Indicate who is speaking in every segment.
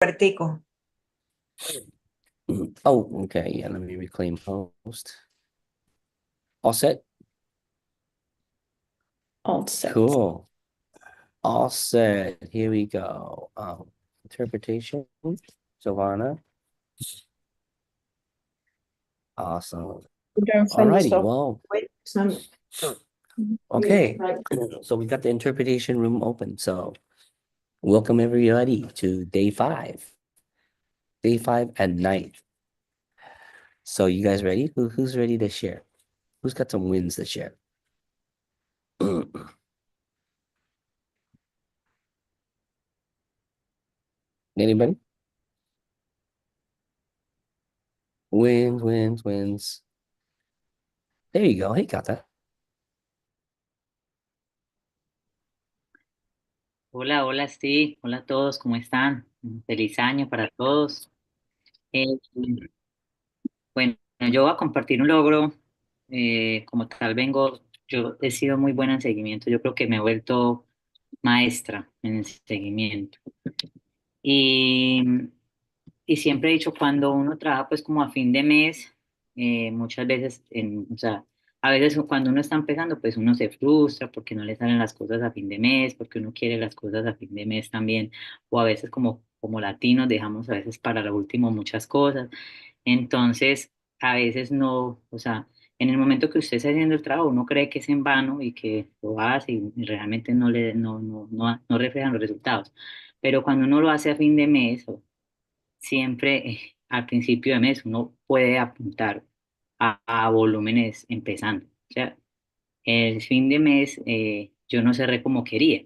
Speaker 1: Cuartico.
Speaker 2: Oh, okay. Yeah, let me reclaim host. All set?
Speaker 3: All set.
Speaker 2: Cool. All set. Here we go. Interpretation. Giovanna. Awesome. Alrighty, well, okay. So we got the interpretation room open. So welcome everybody to day 5. Day 5 at night. So you guys ready? Who's ready to share? Who's got some wins to share? Anybody? Wins. There you go. Hey, got that.
Speaker 4: Hola, Steve. Hola a todos, ¿cómo están? Feliz año para todos. Eh, bueno, yo voy a compartir un logro. Como tal vengo, yo he sido muy buena en seguimiento. Yo creo que me he vuelto maestra en el seguimiento. Y, y siempre he dicho, cuando uno trabaja pues como a fin de mes, muchas veces, o sea, a veces cuando uno está empezando, pues uno se frustra porque no le salen las cosas a fin de mes, porque uno quiere las cosas a fin de mes también, o a veces como latinos dejamos a veces para lo último muchas cosas. Entonces, a veces no, o sea, en el momento que usted está haciendo el trabajo, uno cree que es en vano y que lo hace y realmente no reflejan los resultados. Pero cuando uno lo hace a fin de mes, o siempre al principio de mes, uno puede apuntar a volúmenes empezando. O sea, el fin de mes yo no cerré como quería,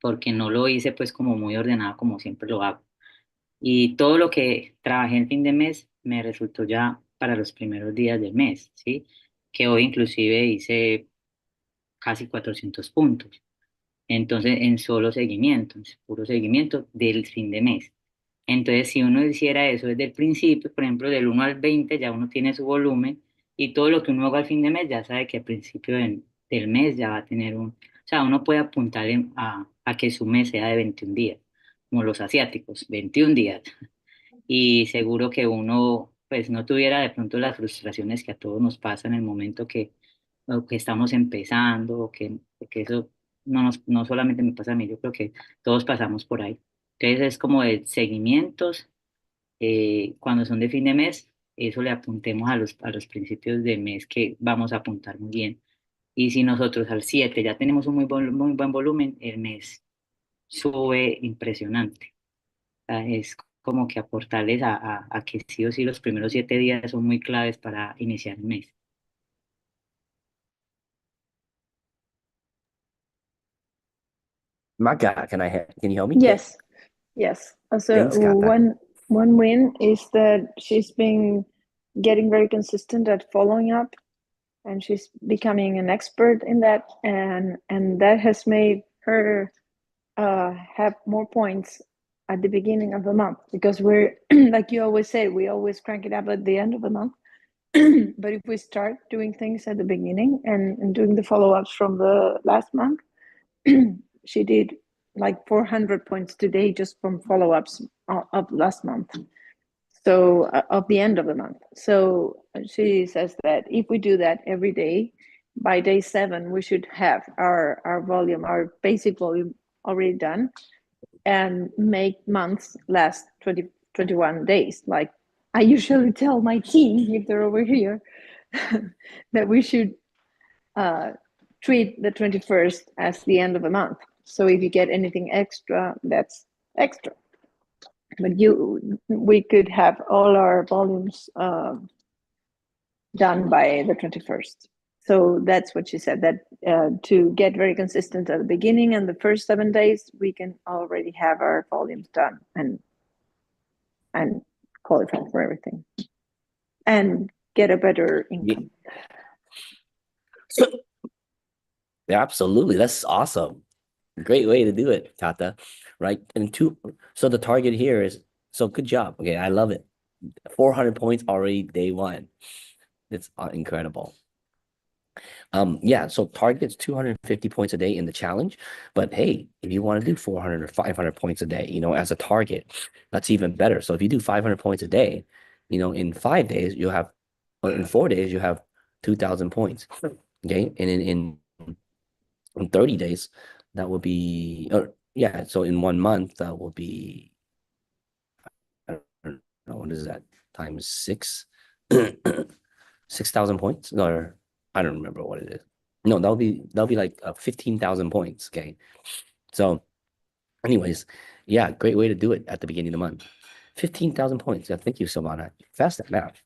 Speaker 4: porque no lo hice pues como muy ordenado como siempre lo hago. Y todo lo que trabajé el fin de mes me resultó ya para los primeros días del mes, ¿sí? Que hoy inclusive hice casi 400 puntos. Entonces, en solo seguimiento, en puro seguimiento del fin de mes. Entonces, si uno hiciera eso desde el principio, por ejemplo, del 1 al 20, ya uno tiene su volumen y todo lo que uno haga al fin de mes ya sabe que al principio del mes ya va a tener o sea, uno puede apuntar a que su mes sea de 21 días, como los asiáticos, 21 días. Y seguro que uno, pues, no tuviera de pronto las frustraciones que a todos nos pasa en el momento o que estamos empezando, que eso no solamente me pasa a mí, yo creo que todos pasamos por ahí. Entonces es como de seguimientos, cuando son de fin de mes, eso le apuntemos a los principios de mes que vamos a apuntar muy bien. Y si nosotros al 7 ya tenemos un muy buen volumen, el mes sube impresionante. Sea, es como que aportarles a que sí o sí los primeros 7 días son muy claves para iniciar el mes.
Speaker 2: Maga, can you help me?
Speaker 3: Yes, yes. So
Speaker 2: Thanks, Kata.
Speaker 3: one win is that she's been getting very consistent at following up, and she's becoming an expert in that, and that has made her have more points at the beginning of the month, because we're like you always say, we always crank it up at the end of the month. But if we start doing things at the beginning and doing the follow-ups from the last month, she did like 400 points today just from follow-ups of last month, so of the end of the month. So she says that if we do that every day, by day 7 we should have our volume, our basic volume already done, and make months last 21 days. Like I usually tell my team, if they're over here, that we should treat the 21st as the end of the month. So if you get anything extra, that's extra. But we could have all our volumes done by the 21st. So that's what she said, that to get very consistent at the beginning and the first 7 days, we can already have our volumes done and qualify for everything and get a better income.
Speaker 2: Yeah, absolutely. That's awesome. Great way to do it, Kata. Right. So the target here is, so good job. Okay, I love it. 400 points already day 1. It's incredible. Yeah, so target's 250 points a day in the challenge. But hey, if you want to do 400 or 500 points a day, as a target, that's even better. So if you do 500 points a day, in 5 days, or in 4 days, you have 2,000 points. Okay. And in 30 days, that will be, or yeah, so in 1 month, that will be, I don't know, what is that? Times six, 6,000 points? Or I don't remember what it is. No, that'll be like 15,000 points. Okay. So, anyways, yeah, great way to do it at the beginning of the month. 15,000 points. Yeah, thank you, Silvana. Fast at math.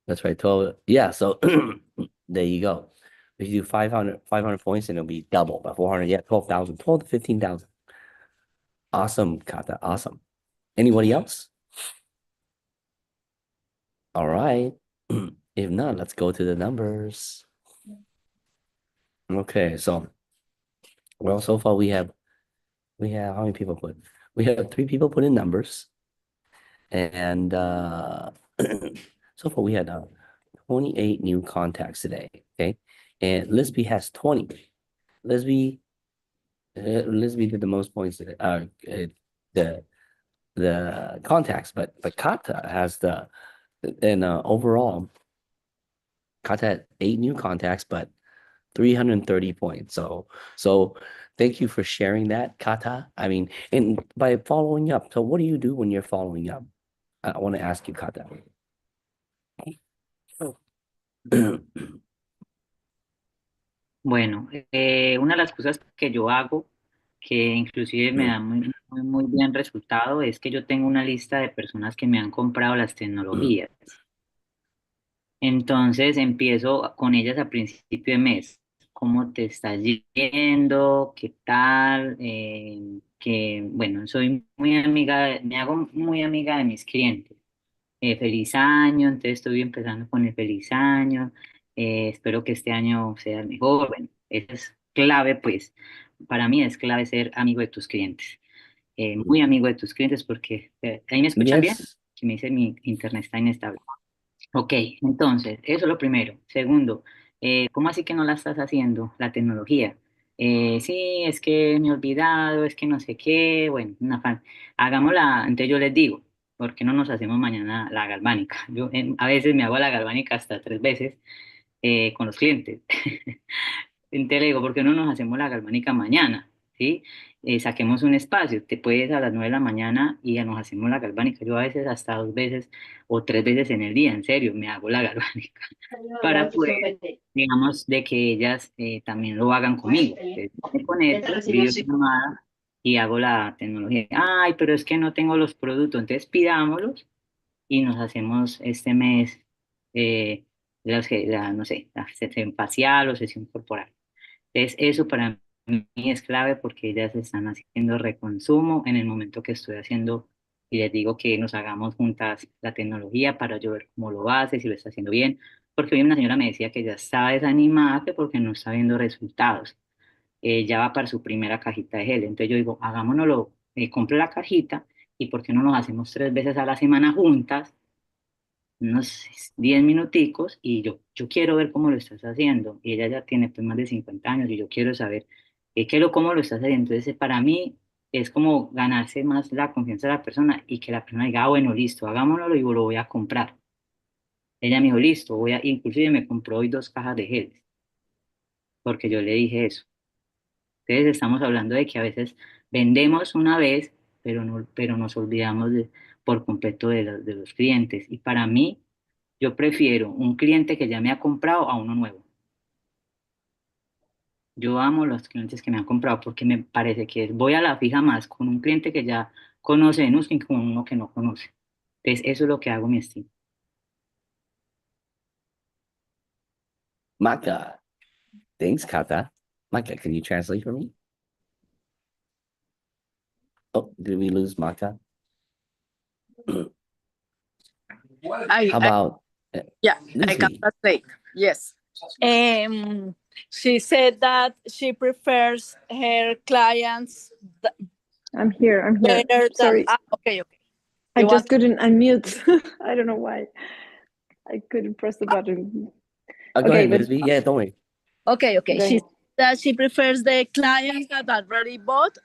Speaker 2: That's right. 12. Yeah, so there you go. If you do 500 points, then it'll be double by 400. Yeah, 12,000, 12 to 15,000. Awesome, Kata. Awesome. Anybody else? All right. If not, let's go to the numbers. Okay, so well, so far we have how many people put? We have 3 people put in numbers, and so far we had 28 new contacts today. Okay, and Lisby has 20. Lisby did the most points today. The contacts, but Kata has and overall Kata had 8 new contacts, but 330 points. So thank you for sharing that, Kata. I mean, and by following up. So what do you do when you're following up? I want to ask you, Kata.
Speaker 4: Bueno, una de las cosas que yo hago, que inclusive me da muy bien resultado, es que yo tengo una lista de personas que me han comprado las tecnologías. Entonces empiezo con ellas a principio de mes. ¿Cómo te está yendo? ¿Qué tal? Bueno, soy muy amiga, me hago muy amiga de mis clientes. Feliz año, entonces estoy empezando con el feliz año. Espero que este año sea el mejor. Bueno, eso es clave, pues, para mí es clave ser amigo de tus clientes. Muy amigo de tus clientes porque ahí me escuchan bien,
Speaker 2: Yes.
Speaker 4: que me dice mi internet está inestable. Ok, entonces, eso es lo primero. Segundo, ¿cómo así que no la estás haciendo, la tecnología? Sí, es que me he olvidado, es que no sé qué, bueno, un afán. Hagámosla, entonces yo les digo, ¿por qué no nos hacemos mañana la galvánica? Yo a veces me hago la galvánica hasta 3 veces con los clientes. Te le digo, ¿por qué no nos hacemos la galvánica mañana? ¿Sí? Saquemos un espacio, te puedes a las 9 de la mañana y ya nos hacemos la galvánica. Yo a veces hasta 2 veces o 3 veces en el día, en serio, me hago la galvánica para poder, digamos, de que ellas también lo hagan conmigo. Entonces, me conecto, videollamada y hago la tecnología. Ay, pero es que no tengo los productos, entonces pidámoslos y nos hacemos este mes no sé, la sesión facial o sesión corporal. Entonces, eso para mí es clave porque ellas están haciendo reconsumo en el momento que estoy haciendo y les digo que nos hagamos juntas la tecnología para yo ver cómo lo hace, si lo está haciendo bien. Porque hoy una señora me decía que ya está desanimada que porque no está viendo resultados. Ya va para su primera cajita de gel. Entonces yo digo, hagámonoslo, compre la cajita y por qué no nos hacemos 3 veces a la semana juntas unos 10 minuticos y yo quiero ver cómo lo estás haciendo. Y ella ya tiene pues más de 50 años y yo quiero saber cómo lo estás haciendo. Entonces, para mí es como ganarse más la confianza de la persona y que la persona diga, ah, bueno, listo, hagámoslo y lo voy a comprar. Ella me dijo, listo, inclusive me compró hoy 2 cajas de gel, porque yo le dije eso. Entonces, estamos hablando de que a veces vendemos una vez, pero nos olvidamos por completo de los clientes. Y para mí, yo prefiero un cliente que ya me ha comprado a uno nuevo. Yo amo los clientes que me han comprado porque me parece que voy a la fija más con un cliente que ya conoce de Nuskin que con uno que no conoce. Entonces, eso es lo que hago, mi estilo.
Speaker 2: Maka. Thanks, Kata. Maka, can you translate for me? Oh, did we lose Maka? How about
Speaker 1: Yeah, I can
Speaker 2: Lisby?
Speaker 1: translate. Yes. She said that she prefers her clients
Speaker 3: I'm here.
Speaker 1: better than.
Speaker 3: Sorry,
Speaker 1: Okay.
Speaker 3: I
Speaker 1: You
Speaker 3: just
Speaker 1: want-
Speaker 3: couldn't unmute. I don't know why. I couldn't press the button.
Speaker 2: Go
Speaker 3: Okay,
Speaker 2: ahead,
Speaker 3: but
Speaker 2: Bisbee. Yeah, don't worry.
Speaker 1: Okay, okay.
Speaker 3: Go
Speaker 1: She
Speaker 3: ahead.
Speaker 1: said that she prefers the clients that already bought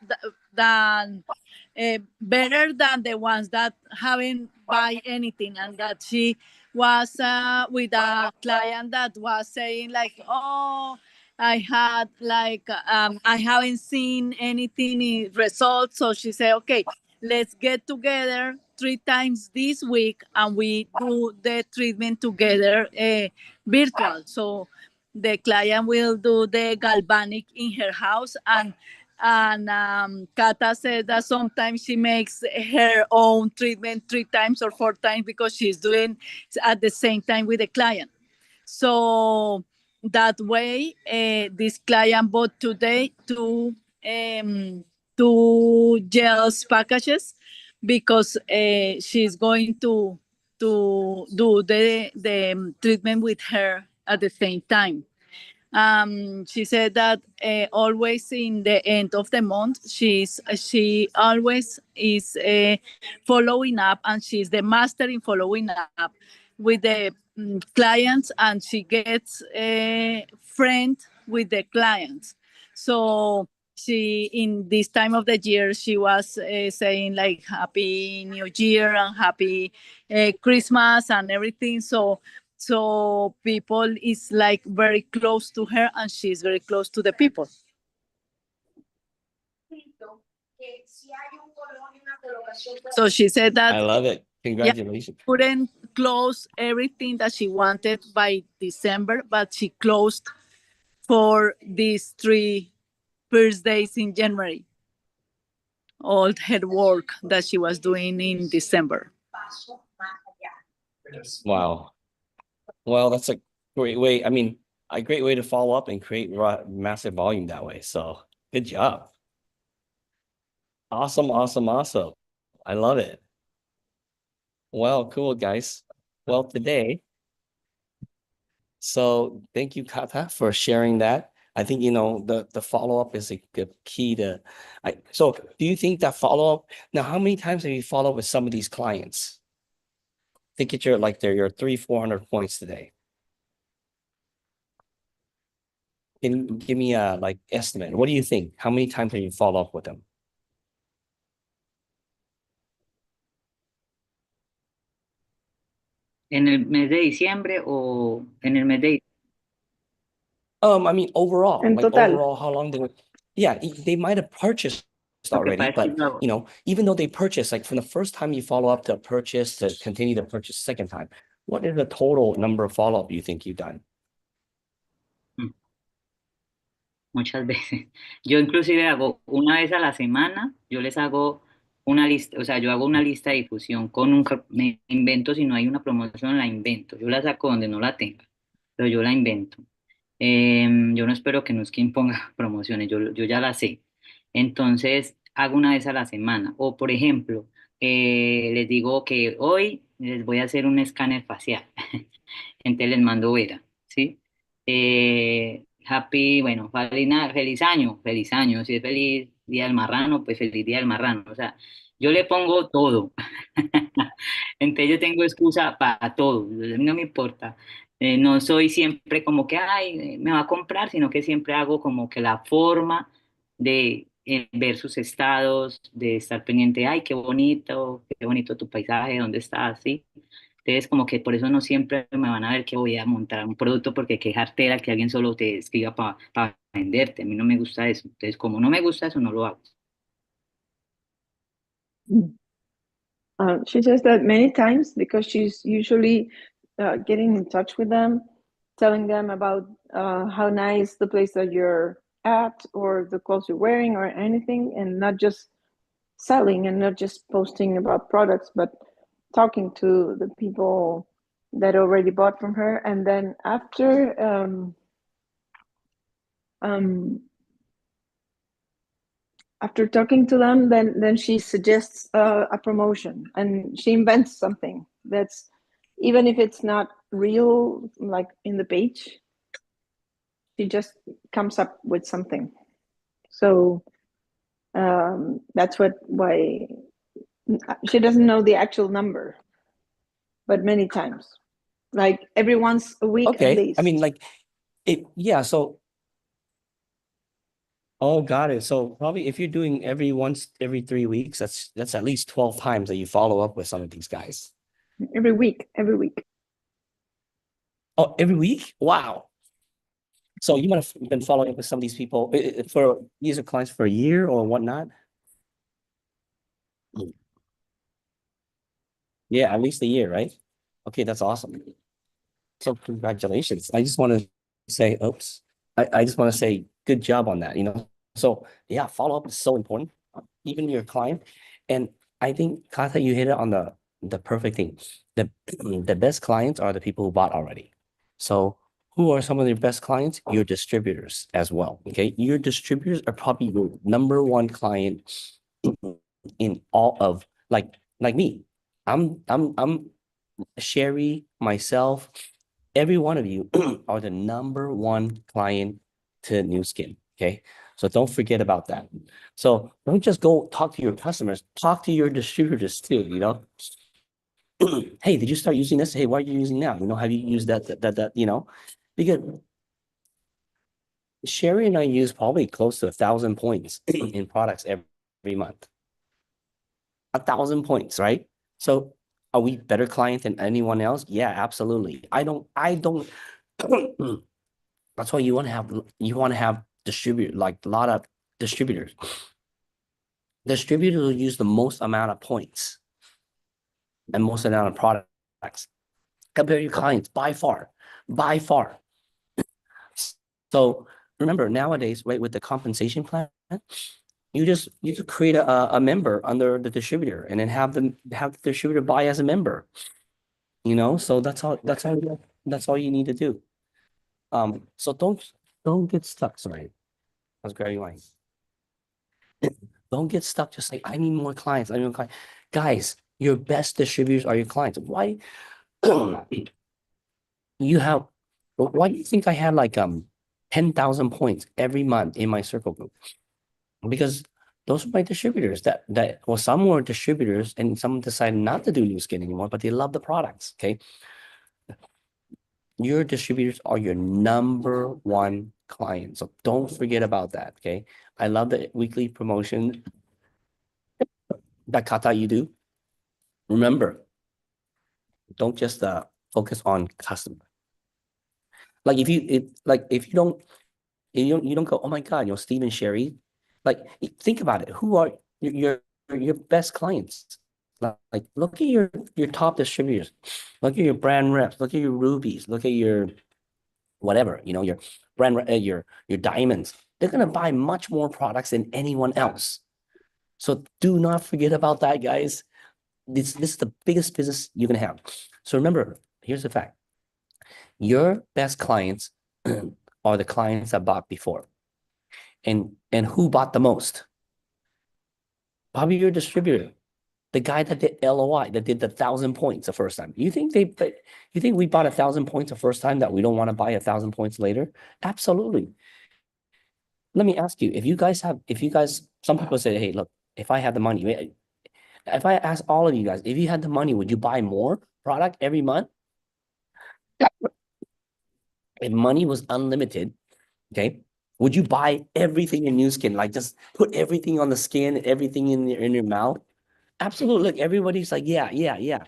Speaker 1: than better than the ones that haven't buy anything, and that she was with a client that was saying like, oh, I had like I haven't seen anything in results. So she said, okay, let's get together 3 times this week and we do the treatment together virtual. So the client will do the galvanic in her house, and Kata said that sometimes she makes her own treatment 3 times or 4 times because she's doing at the same time with the client. So that way, this client bought today two gels packages because she's going to do the treatment with her at the same time. She said that always in the end of the month, she always is following up, and she's the master in following up with the clients, and she gets a friend with the clients. So she, in this time of the year, she was saying like Happy New Year and Happy Christmas and everything. So people is like very close to her, and she's very close to the people. So she said that
Speaker 2: I love it. Congratulations.
Speaker 1: couldn't close everything that she wanted by December, but she closed for these 3 first days in January, all her work that she was doing in December.
Speaker 2: Wow. Well, that's a great way. I mean, a great way to follow up and create massive volume that way. So good job. Awesome, awesome, awesome. I love it. Well, cool, guys. Well, today, so thank you, Kata, for sharing that. I think, the follow-up is a good key to, so do you think that follow-up, now, how many times have you followed with some of these clients? Think it's your 300-400 points today. Can you give me a estimate? What do you think? How many times have you followed up with them?
Speaker 4: ¿En el mes de diciembre o en el mes de...
Speaker 2: I mean, overall,
Speaker 3: En total.
Speaker 2: overall, how long they might have purchased
Speaker 4: Lo que
Speaker 2: already,
Speaker 4: pasa es que
Speaker 2: but even though they purchased, from the first time you follow up to purchase to continue to purchase second time, what is the total number of follow-up you think you've done?
Speaker 4: muchas veces. Yo inclusive hago una vez a la semana, yo les hago una lista, o sea, yo hago una lista de difusión con me invento, si no hay una promoción, la invento. Yo la saco donde no la tenga, pero yo la invento. Yo no espero que Nuskin ponga promociones, yo ya la sé. Entonces, hago una vez a la semana. O, por ejemplo, les digo que hoy les voy a hacer un escáner facial. Entonces les mando Vera, ¿sí? Bueno, feliz año. Si es feliz día del marrano, pues feliz día del marrano. O sea, yo le pongo todo. Entonces yo tengo excusa para todo, no me importa. No soy siempre como que, ay, me va a comprar, sino que siempre hago como que la forma de ver sus estados, de estar pendiente, ay, qué bonito tu paisaje, dónde estás, ¿sí? Entonces, como que por eso no siempre me van a ver que voy a montar un producto porque qué jartera que alguien solo te escriba para venderte. A mí no me gusta eso. Entonces, como no me gusta eso, no lo hago.
Speaker 3: She says that many times because she's usually getting in touch with them, telling them about how nice the place that you're at or the clothes you're wearing or anything, and not just selling and not just posting about products, but talking to the people that already bought from her. And then after talking to them, then she suggests a promotion, and she invents something that's, even if it's not real, like in the page, she just comes up with something. So that's why she doesn't know the actual number, but many times. like every once a week at
Speaker 2: Okay,
Speaker 3: least.
Speaker 2: I mean, like, yeah, so. Oh, got it. So probably if you're doing every 3 weeks, that's at least 12 times that you follow up with some of these guys.
Speaker 3: Every week, every week.
Speaker 2: Oh, every week? Wow. So you might have been following up with some of these people for these are clients for a year or whatnot. Yeah, at least a year, right? Okay, that's awesome. So congratulations. I just want to say, oops. I just want to say good job on that, you know. So yeah, follow up is so important, even your client. And I think Kata, you hit it on the perfect thing. The the best clients are the people who bought already. So who are some of your best clients? Your distributors as well. Okay. Your distributors are probably your number one client in all of like me. I'm Sherry, myself, every one of you are the number one client to Nu Skin. Okay. So don't forget about that. So don't just go talk to your customers, talk to your distributors too, you know. Hey, did you start using this? Hey, why are you using now? You know, have you used that, you know? Because Sherry and I use probably close to 1,000 points in products every month. 1,000 points, right? So are we better client than anyone else? Yeah, absolutely. I don't that's why you want to have distribute like a lot of distributors. Distributors will use the most amount of points and most amount of products compared to your clients by far, by far. So remember nowadays, right, with the compensation plan, you just create a member under the distributor and then have the distributor buy as a member. You know, so that's all you need to do. So don't get stuck. Sorry, I was grabbing line. Don't get stuck. Just like I need more clients. I need more clients. Guys, your best distributors are your clients. Why you have? Why do you think I had like 10,000 points every month in my circle group? Because those are my distributors. Well, some were distributors and some decided not to do Nu Skin anymore, but they love the products. Okay, your distributors are your number one client. So don't forget about that. Okay. I love the weekly promotion that Kata you do. Remember, don't just focus on customer. Like if you don't go, oh my God, Steve and Sherry, like think about it. Who are your best clients? Like look at your top distributors, look at your brand reps, look at your rubies, look at your whatever, your brand, your diamonds. They're gonna buy much more products than anyone else. So do not forget about that, guys. This is the biggest business you can have. So remember, here's the fact. Your best clients are the clients that bought before. And who bought the most? Probably your distributor. The guy that did LOI, that did the 1,000 points the first time. You think we bought 1,000 points the first time that we don't want to buy 1,000 points later? Absolutely. Let me ask you, some people say, hey, look, if I had the money, if I ask all of you guys, if you had the money, would you buy more product every month? If money was unlimited, okay, would you buy everything in Nu Skin? Like just put everything on the skin, everything in your mouth? Absolutely. Look, everybody's like, yeah.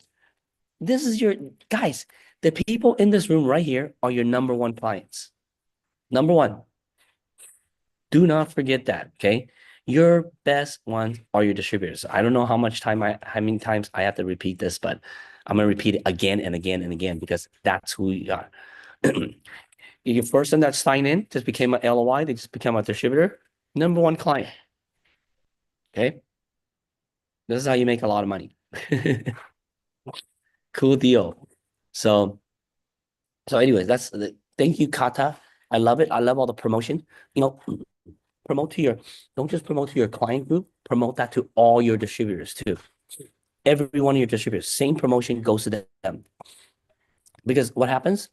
Speaker 2: This is your guys. The people in this room right here are your number one clients. Number one. Do not forget that. Okay. Your best ones are your distributors. I don't know how many times I have to repeat this, but I'm gonna repeat it again and again and again because that's who you are. Your person that signed in just became a LOI, they just become a distributor. Number one client. Okay. This is how you make a lot of money. Cool deal. So anyways, thank you, Kata. I love it. I love all the promotion. Don't just promote to your client group, promote that to all your distributors too. Every one of your distributors, same promotion goes to them. Because what happens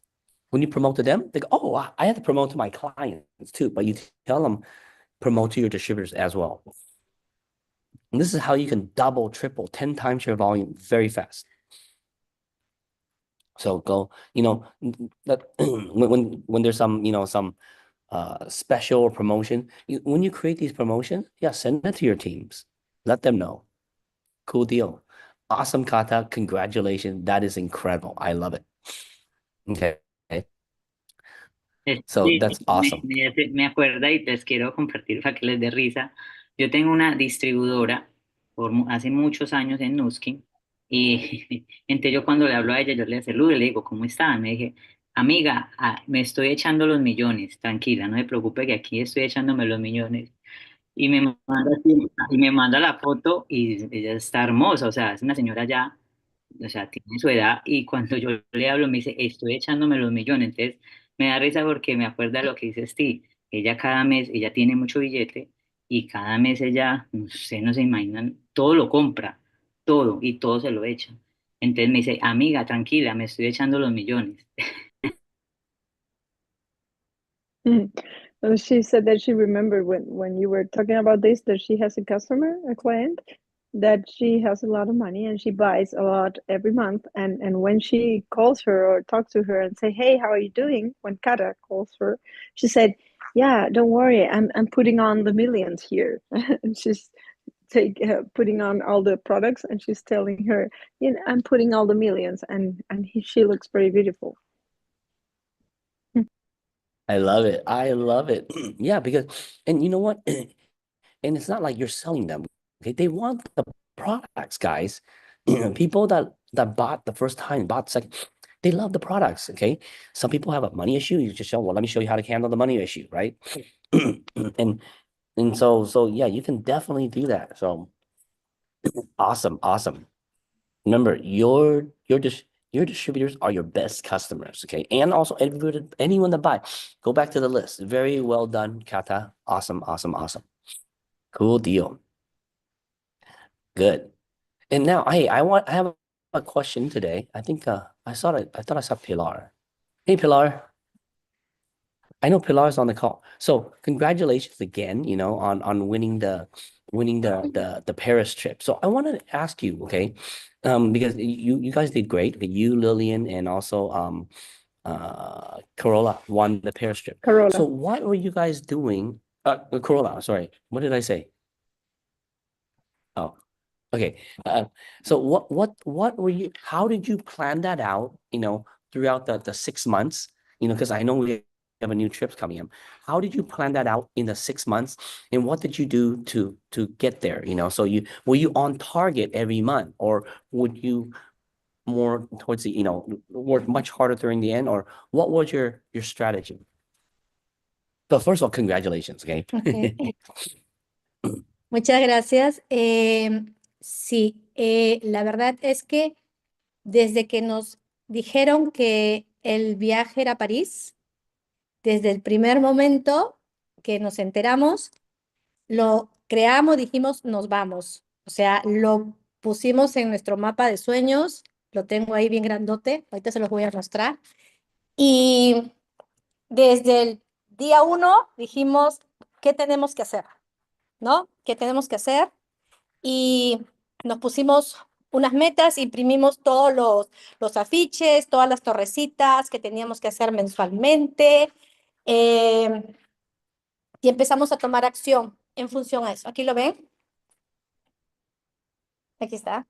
Speaker 2: when you promote to them? They go, oh, I have to promote to my clients too. But you tell them, promote to your distributors as well. And this is how you can double, triple, 10 times your volume very fast. So go, that when there's some, some special or promotion, when you create these promotions, yeah, send it to your teams. Let them know. Cool deal. Awesome, Kata. Congratulations. That is incredible. I love it. Okay. So
Speaker 4: Sí,
Speaker 2: that's awesome.
Speaker 4: me acuerda y les quiero compartir para que les dé risa. Yo tengo una distribuidora hace muchos años en Nuskin y entonces yo cuando le hablo a ella, yo le saludo y le digo, ¿cómo está? Me dije, amiga, me estoy echando los millones, tranquila, no se preocupe que aquí estoy echándome los millones. Y me manda la foto y ella está hermosa, o sea, es una señora ya, o sea, tiene su edad y cuando yo le hablo me dice, estoy echándome los millones, entonces me da risa porque me acuerda de lo que dice Steve, ella cada mes, ella tiene mucho billete y cada mes ella, no se imaginan, todo lo compra, todo y todo se lo echa. Entonces me dice, amiga, tranquila, me estoy echando los millones.
Speaker 3: Mhm. She said that she remembered when you were talking about this, that she has a customer, a client, that she has a lot of money and she buys a lot every month. And when she calls her or talks to her and say, "Hey, how are you doing?" When Kata calls her, she said, "Yeah, don't worry, I'm putting on the millions here." And she's putting on all the products, and she's telling her, "I'm putting all the millions," and she looks very beautiful.
Speaker 2: I love it. I love it. Yeah, because, and you know what? And it's not like you're selling them. Okay, they want the products, guys. People that bought the first time, bought second, they love the products. Okay, some people have a money issue. You just show, well, let me show you how to handle the money issue, right? and so yeah, you can definitely do that. So awesome, awesome. Remember, your distributors are your best customers, okay? And also anyone that buy. Go back to the list. Very well done, Kata. Awesome, awesome, awesome. Cool deal. Good. And now, hey, I have a question today. I think I thought I saw Pilar. Hey, Pilar. I know Pilar's on the call. So congratulations again, on winning the Paris trip. So I wanted to ask you, okay, because you guys did great. Okay, you, Lillian, and also Corolla won the Paris trip. So
Speaker 3: Carola.
Speaker 2: what were you guys doing? Corolla, sorry. What did I say? Oh, okay. So what were you? How did you plan that out? Throughout the 6 months. Because I know we have a new trip coming in. How did you plan that out in the 6 months, and what did you do to get there? So were you on target every month, or would you more towards the work much harder during the end, or what was your strategy? So first of all, congratulations, okay?
Speaker 5: Ok. Muchas gracias. Sí, la verdad es que desde que nos dijeron que el viaje era a París, desde el primer momento que nos enteramos, lo creamos, dijimos, nos vamos. O sea, lo pusimos en nuestro mapa de sueños, lo tengo ahí bien grandote, ahorita se los voy a mostrar. Y desde el día uno dijimos, ¿qué tenemos que hacer? ¿No? ¿Qué tenemos que hacer? Y nos pusimos unas metas, imprimimos todos los afiches, todas las torrecitas que teníamos que hacer mensualmente, y empezamos a tomar acción en función a eso. ¿Aquí lo ven? Aquí está.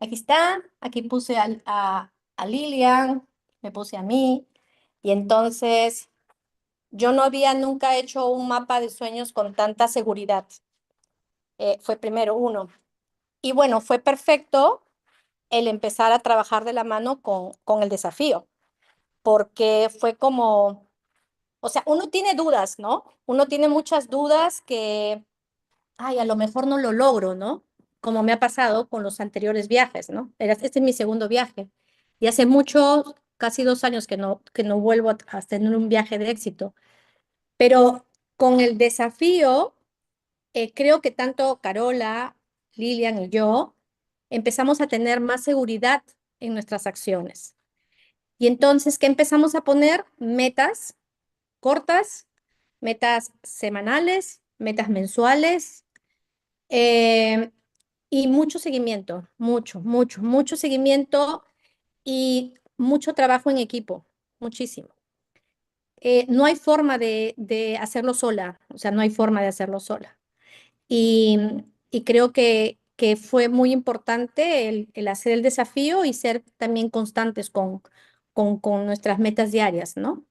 Speaker 5: Aquí está. Aquí puse a Lilian, me puse a mí, y entonces yo no había nunca hecho un mapa de sueños con tanta seguridad. Fue primero uno. Y bueno, fue perfecto el empezar a trabajar de la mano con el desafío, porque fue como, o sea, uno tiene dudas, ¿no? Uno tiene muchas dudas que, ay, a lo mejor no lo logro, ¿no? Como me ha pasado con los anteriores viajes, ¿no? Este es mi segundo viaje y hace mucho, casi 2 años que no vuelvo a tener un viaje de éxito, pero con el desafío, creo que tanto Carola, Lilian y yo empezamos a tener más seguridad en nuestras acciones. Y entonces, ¿qué empezamos a poner? Metas cortas, metas semanales, metas mensuales, y mucho seguimiento, mucho seguimiento. y mucho trabajo en equipo, muchísimo. No hay forma de hacerlo sola, o sea, no hay forma de hacerlo sola. Y, y creo que fue muy importante el hacer el desafío y ser también constantes con nuestras metas diarias, ¿no?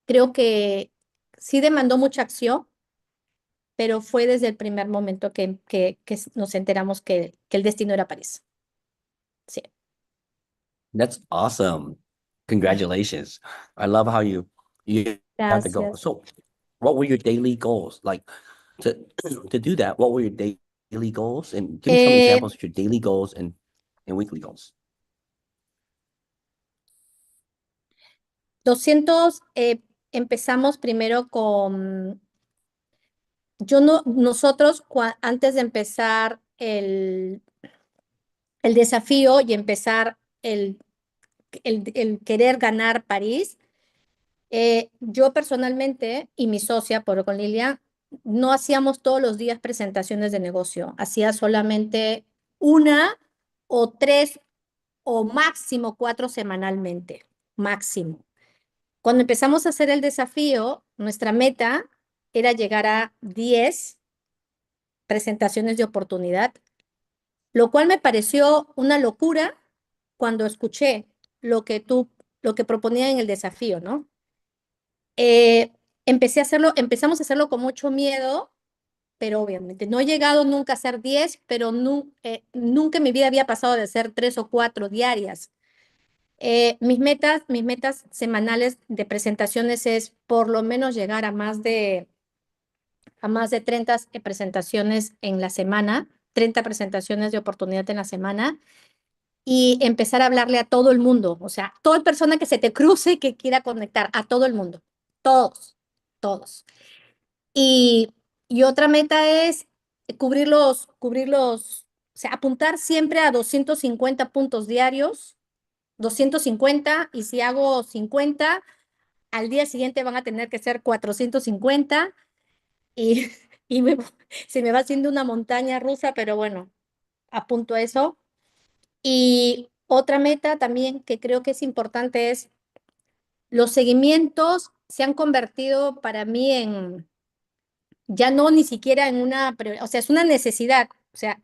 Speaker 5: Creo que sí demandó mucha acción, pero fue desde el primer momento que nos enteramos que el destino era París. Sí.
Speaker 2: That's awesome. Congratulations. I love how you got the goal.
Speaker 5: Gracias.
Speaker 2: So what were your daily goals? Like to to do that, what were your daily goals? And give me some
Speaker 5: Eh,
Speaker 2: examples of your daily goals and weekly goals.
Speaker 5: 200, empezamos primero con, nosotros antes de empezar el desafío y empezar el querer ganar París, yo personalmente y mi socia, con Lilia, no hacíamos todos los días presentaciones de negocio, hacía solamente una o tres o máximo 4 semanalmente, máximo. Cuando empezamos a hacer el desafío, nuestra meta era llegar a 10 presentaciones de oportunidad, lo cual me pareció una locura cuando escuché lo que proponía en el desafío, ¿no? Empezamos a hacerlo con mucho miedo, pero obviamente no he llegado nunca a hacer 10, pero nunca en mi vida había pasado de hacer 3 o 4 diarias. Mis metas semanales de presentaciones es por lo menos llegar a más de 30 presentaciones en la semana, 30 presentaciones de oportunidad en la semana y empezar a hablarle a todo el mundo, o sea, toda persona que se te cruce que quiera conectar, a todo el mundo, todos, todos. Y otra meta es o sea, apuntar siempre a 250 puntos diarios, 250, y si hago 50, al día siguiente van a tener que ser 450, y, y se me va haciendo una montaña rusa, pero bueno, apunto a eso. Y otra meta también que creo que es importante es los seguimientos se han convertido para mí en, ya no ni siquiera en o sea, es una necesidad. O sea,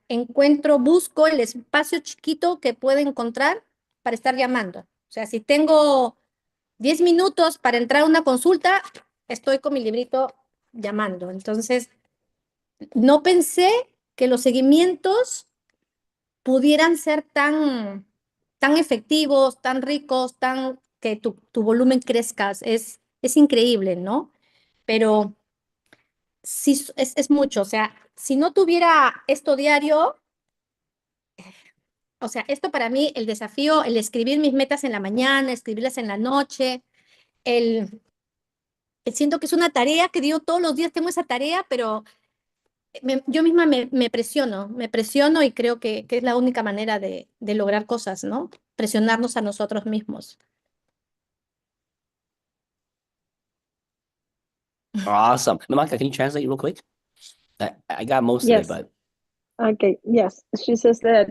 Speaker 5: busco el espacio chiquito que puedo encontrar para estar llamando. O sea, si tengo 10 minutos para entrar a una consulta, estoy con mi librito llamando. Entonces, no pensé que los seguimientos pudieran ser tan efectivos, tan ricos, que tu volumen crezca. Es increíble, ¿no? Pero sí, es mucho. O sea, si no tuviera esto diario, o sea, esto para mí, el desafío, el escribir mis metas en la mañana, escribirlas en la noche, el siento que es una tarea que digo todos los días tengo esa tarea, pero yo misma me presiono y creo que es la única manera de lograr cosas, ¿no? Presionarnos a nosotros mismos.
Speaker 2: Awesome. Mamaka, can you translate real quick? I got most of it,
Speaker 3: Yes.
Speaker 2: but
Speaker 3: Okay, yes. She says that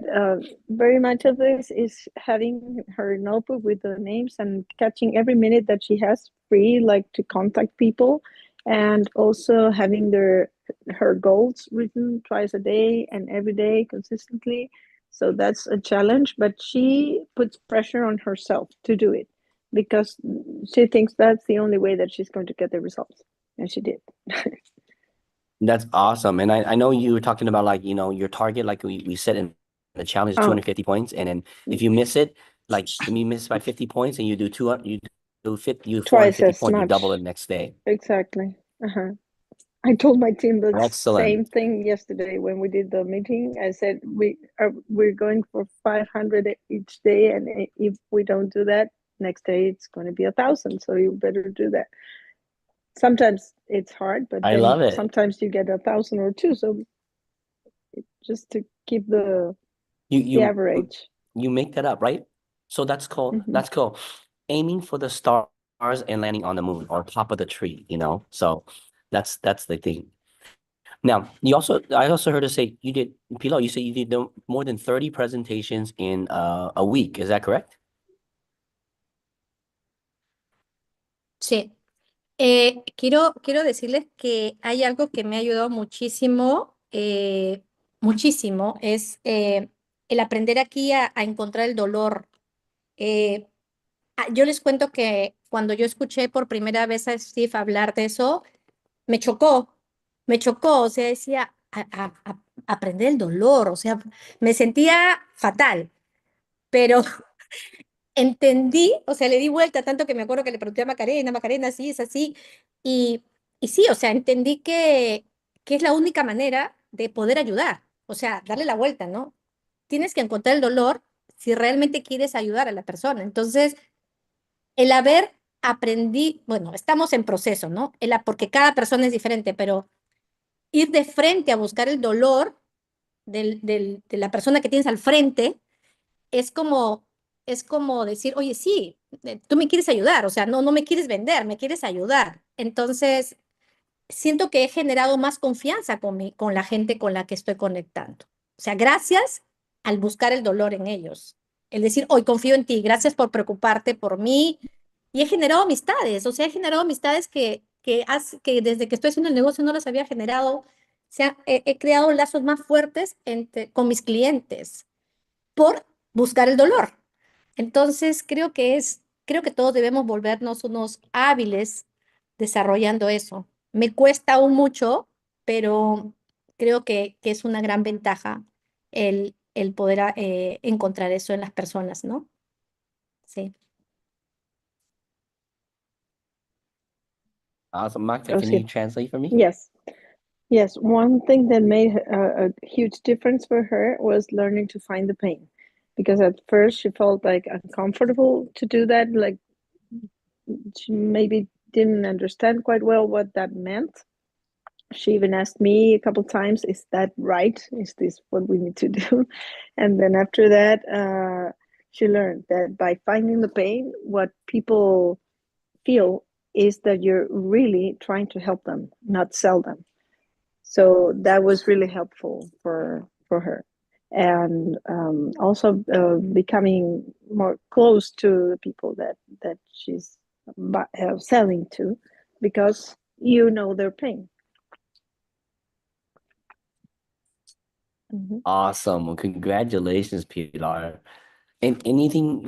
Speaker 3: very much of this is having her notebook with the names and catching every minute that she has free, like to contact people, and also having her goals written twice a day and every day consistently. So that's a challenge, but she puts pressure on herself to do it because she thinks that's the only way that she's going to get the results, and she did.
Speaker 2: that's awesome. And I know you were talking about like, your target, like we set in the challenge is
Speaker 3: Oh.
Speaker 2: 250 points. And then if you miss it, like if you miss by 50 points and you do 200, you do 450
Speaker 3: Twice as
Speaker 2: points, you
Speaker 3: much.
Speaker 2: double it next day.
Speaker 3: Exactly. I told my team the
Speaker 2: Excellent.
Speaker 3: same thing yesterday when we did the meeting. I said we're going for 500 each day, and if we don't do that, next day it's going to be 1,000. So you better do that. Sometimes it's hard, but
Speaker 2: I
Speaker 3: then
Speaker 2: love it.
Speaker 3: sometimes you get 1,000 or 2. So just to keep the
Speaker 2: You
Speaker 3: average.
Speaker 2: you make that up, right? So that's cool.
Speaker 3: Mhm.
Speaker 2: That's cool. Aiming for the stars and landing on the moon or top of the tree, So that's the thing. Now, I also heard her say you did, Pilar, you said you did more than 30 presentations in a week. Is that correct?
Speaker 5: Sí. Quiero decirles que hay algo que me ha ayudado muchísimo, muchísimo, es el aprender aquí a encontrar el dolor. Eh, yo les cuento que cuando yo escuché por primera vez a Steve hablar de eso, me chocó, o sea, decía, aprender el dolor, o sea, me sentía fatal, pero entendí, o sea, le di vuelta tanto que me acuerdo que le pregunté a Macarena, Macarena, sí, es así, y, y sí, o sea, entendí que es la única manera de poder ayudar, o sea, darle la vuelta, ¿no? Tienes que encontrar el dolor si realmente quieres ayudar a la persona. Entonces, el haber aprendido, bueno, estamos en proceso, ¿no? Porque cada persona es diferente, pero ir de frente a buscar el dolor de la persona que tienes al frente es como, es como decir, oye, sí, tú me quieres ayudar, o sea, no me quieres vender, me quieres ayudar. Entonces, siento que he generado más confianza con la gente con la que estoy conectando. O sea, gracias al buscar el dolor en ellos. El decir, hoy confío en ti, gracias por preocuparte por mí. Y he generado amistades, o sea, he generado amistades que desde que estoy haciendo el negocio no las había generado. He creado lazos más fuertes con mis clientes por buscar el dolor. Entonces, creo que todos debemos volvernos unos hábiles desarrollando eso. Me cuesta aún mucho, pero creo que es una gran ventaja el poder encontrar eso en las personas, ¿no? Sí.
Speaker 2: Awesome, Magda,
Speaker 3: Oh,
Speaker 2: can you
Speaker 3: sí.
Speaker 2: translate for me?
Speaker 3: Yes. Yes, one thing that made a huge difference for her was learning to find the pain. Because at first she felt like uncomfortable to do that, like she maybe didn't understand quite well what that meant. She even asked me a couple times, "Is that right? Is this what we need to do?" And then after that, she learned that by finding the pain, what people feel is that you're really trying to help them, not sell them. So that was really helpful for her, and also becoming more close to the people that she's selling to, because you know their pain. Mhm.
Speaker 2: Awesome. Well, congratulations, Pilar. And anything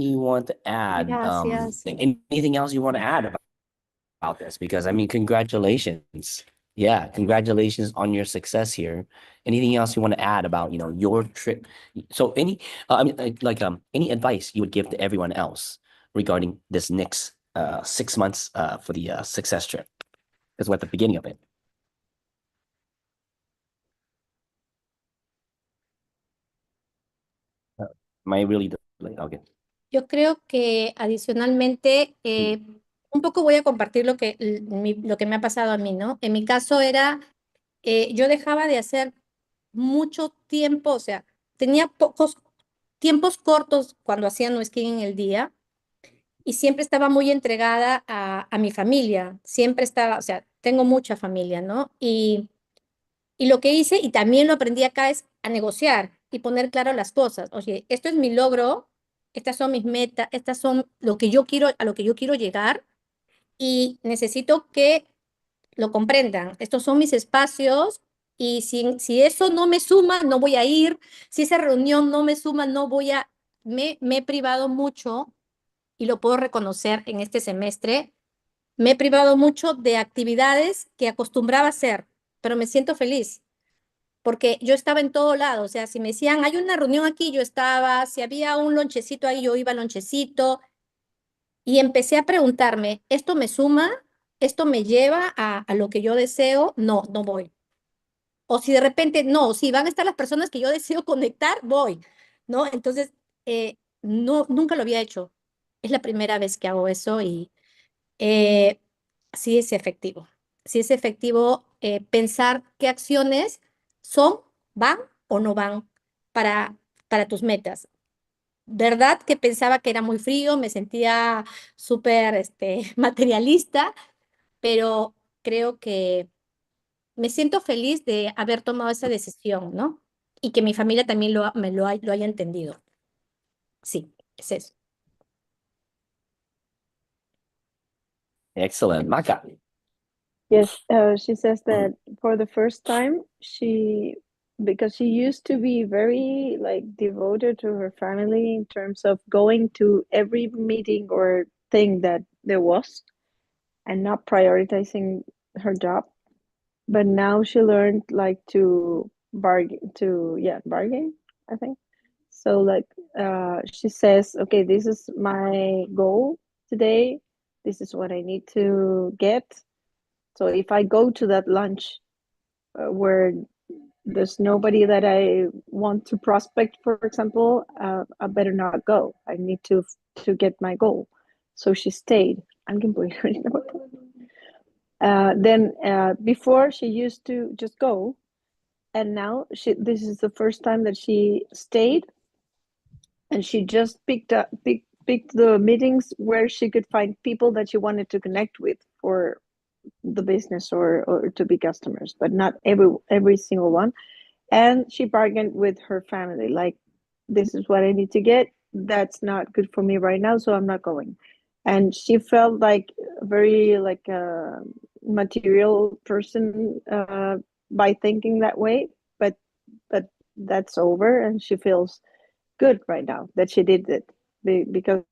Speaker 2: you want to add,
Speaker 5: Gracias.
Speaker 2: anything else you want to add about this? Because I mean, congratulations. Yeah, congratulations on your success here. Anything else you want to add about, your trip? So I mean, any advice you would give to everyone else regarding this next 6 months for the success trip? Because we're at the beginning of it. Am I really delayed? Okay.
Speaker 5: Yo creo que adicionalmente, un poco voy a compartir lo que me ha pasado a mí, ¿no? En mi caso era, yo dejaba de hacer mucho tiempo, o sea, tenía pocos tiempos cortos cuando hacía no skin en el día y siempre estaba muy entregada a mi familia, siempre estaba, o sea, tengo mucha familia, ¿no? Y lo que hice, y también lo aprendí acá, es a negociar y poner claro las cosas. Oye, esto es mi logro, estas son mis metas, estas son lo que yo quiero, a lo que yo quiero llegar y necesito que lo comprendan. Estos son mis espacios y si eso no me suma, no voy a ir. Si esa reunión no me suma, no voy a... Me he privado mucho y lo puedo reconocer en este semestre. Me he privado mucho de actividades que acostumbraba a hacer, pero me siento feliz porque yo estaba en todo lado, o sea, si me decían, hay una reunión aquí, yo estaba, si había un lonchecito ahí, yo iba al lonchecito, y empecé a preguntarme, ¿esto me suma? ¿Esto me lleva a lo que yo deseo? No, no voy. O si de repente, no, si van a estar las personas que yo deseo conectar, voy, ¿no? Entonces, no, nunca lo había hecho. Es la primera vez que hago eso y eh, sí es efectivo. Sí es efectivo pensar qué acciones son, van o no van para, para tus metas. ¿Verdad que pensaba que era muy frío? Me sentía súper materialista, pero creo que me siento feliz de haber tomado esa decisión, ¿no? Y que mi familia también lo haya entendido. Sí, es eso.
Speaker 2: Excellent. Maca.
Speaker 3: Yes, she says that for the first time, because she used to be very like devoted to her family in terms of going to every meeting or thing that there was and not prioritizing her job. But now she learned like to bargain, I think. So like she says, okay, this is my goal today. This is what I need to get. So if I go to that lunch where there's nobody that I want to prospect, for example, I better not go. I need to get my goal. So she stayed. Alguien puede ir ahorita, por favor? Then before she used to just go, and now this is the first time that she stayed, and she just picked the meetings where she could find people that she wanted to connect with for the business or to be customers, but not every single one. And she bargained with her family, like, this is what I need to get. That's not good for me right now, so I'm not going. And she felt like very like a material person by thinking that way, but that's over, and she feels good right now that she did it because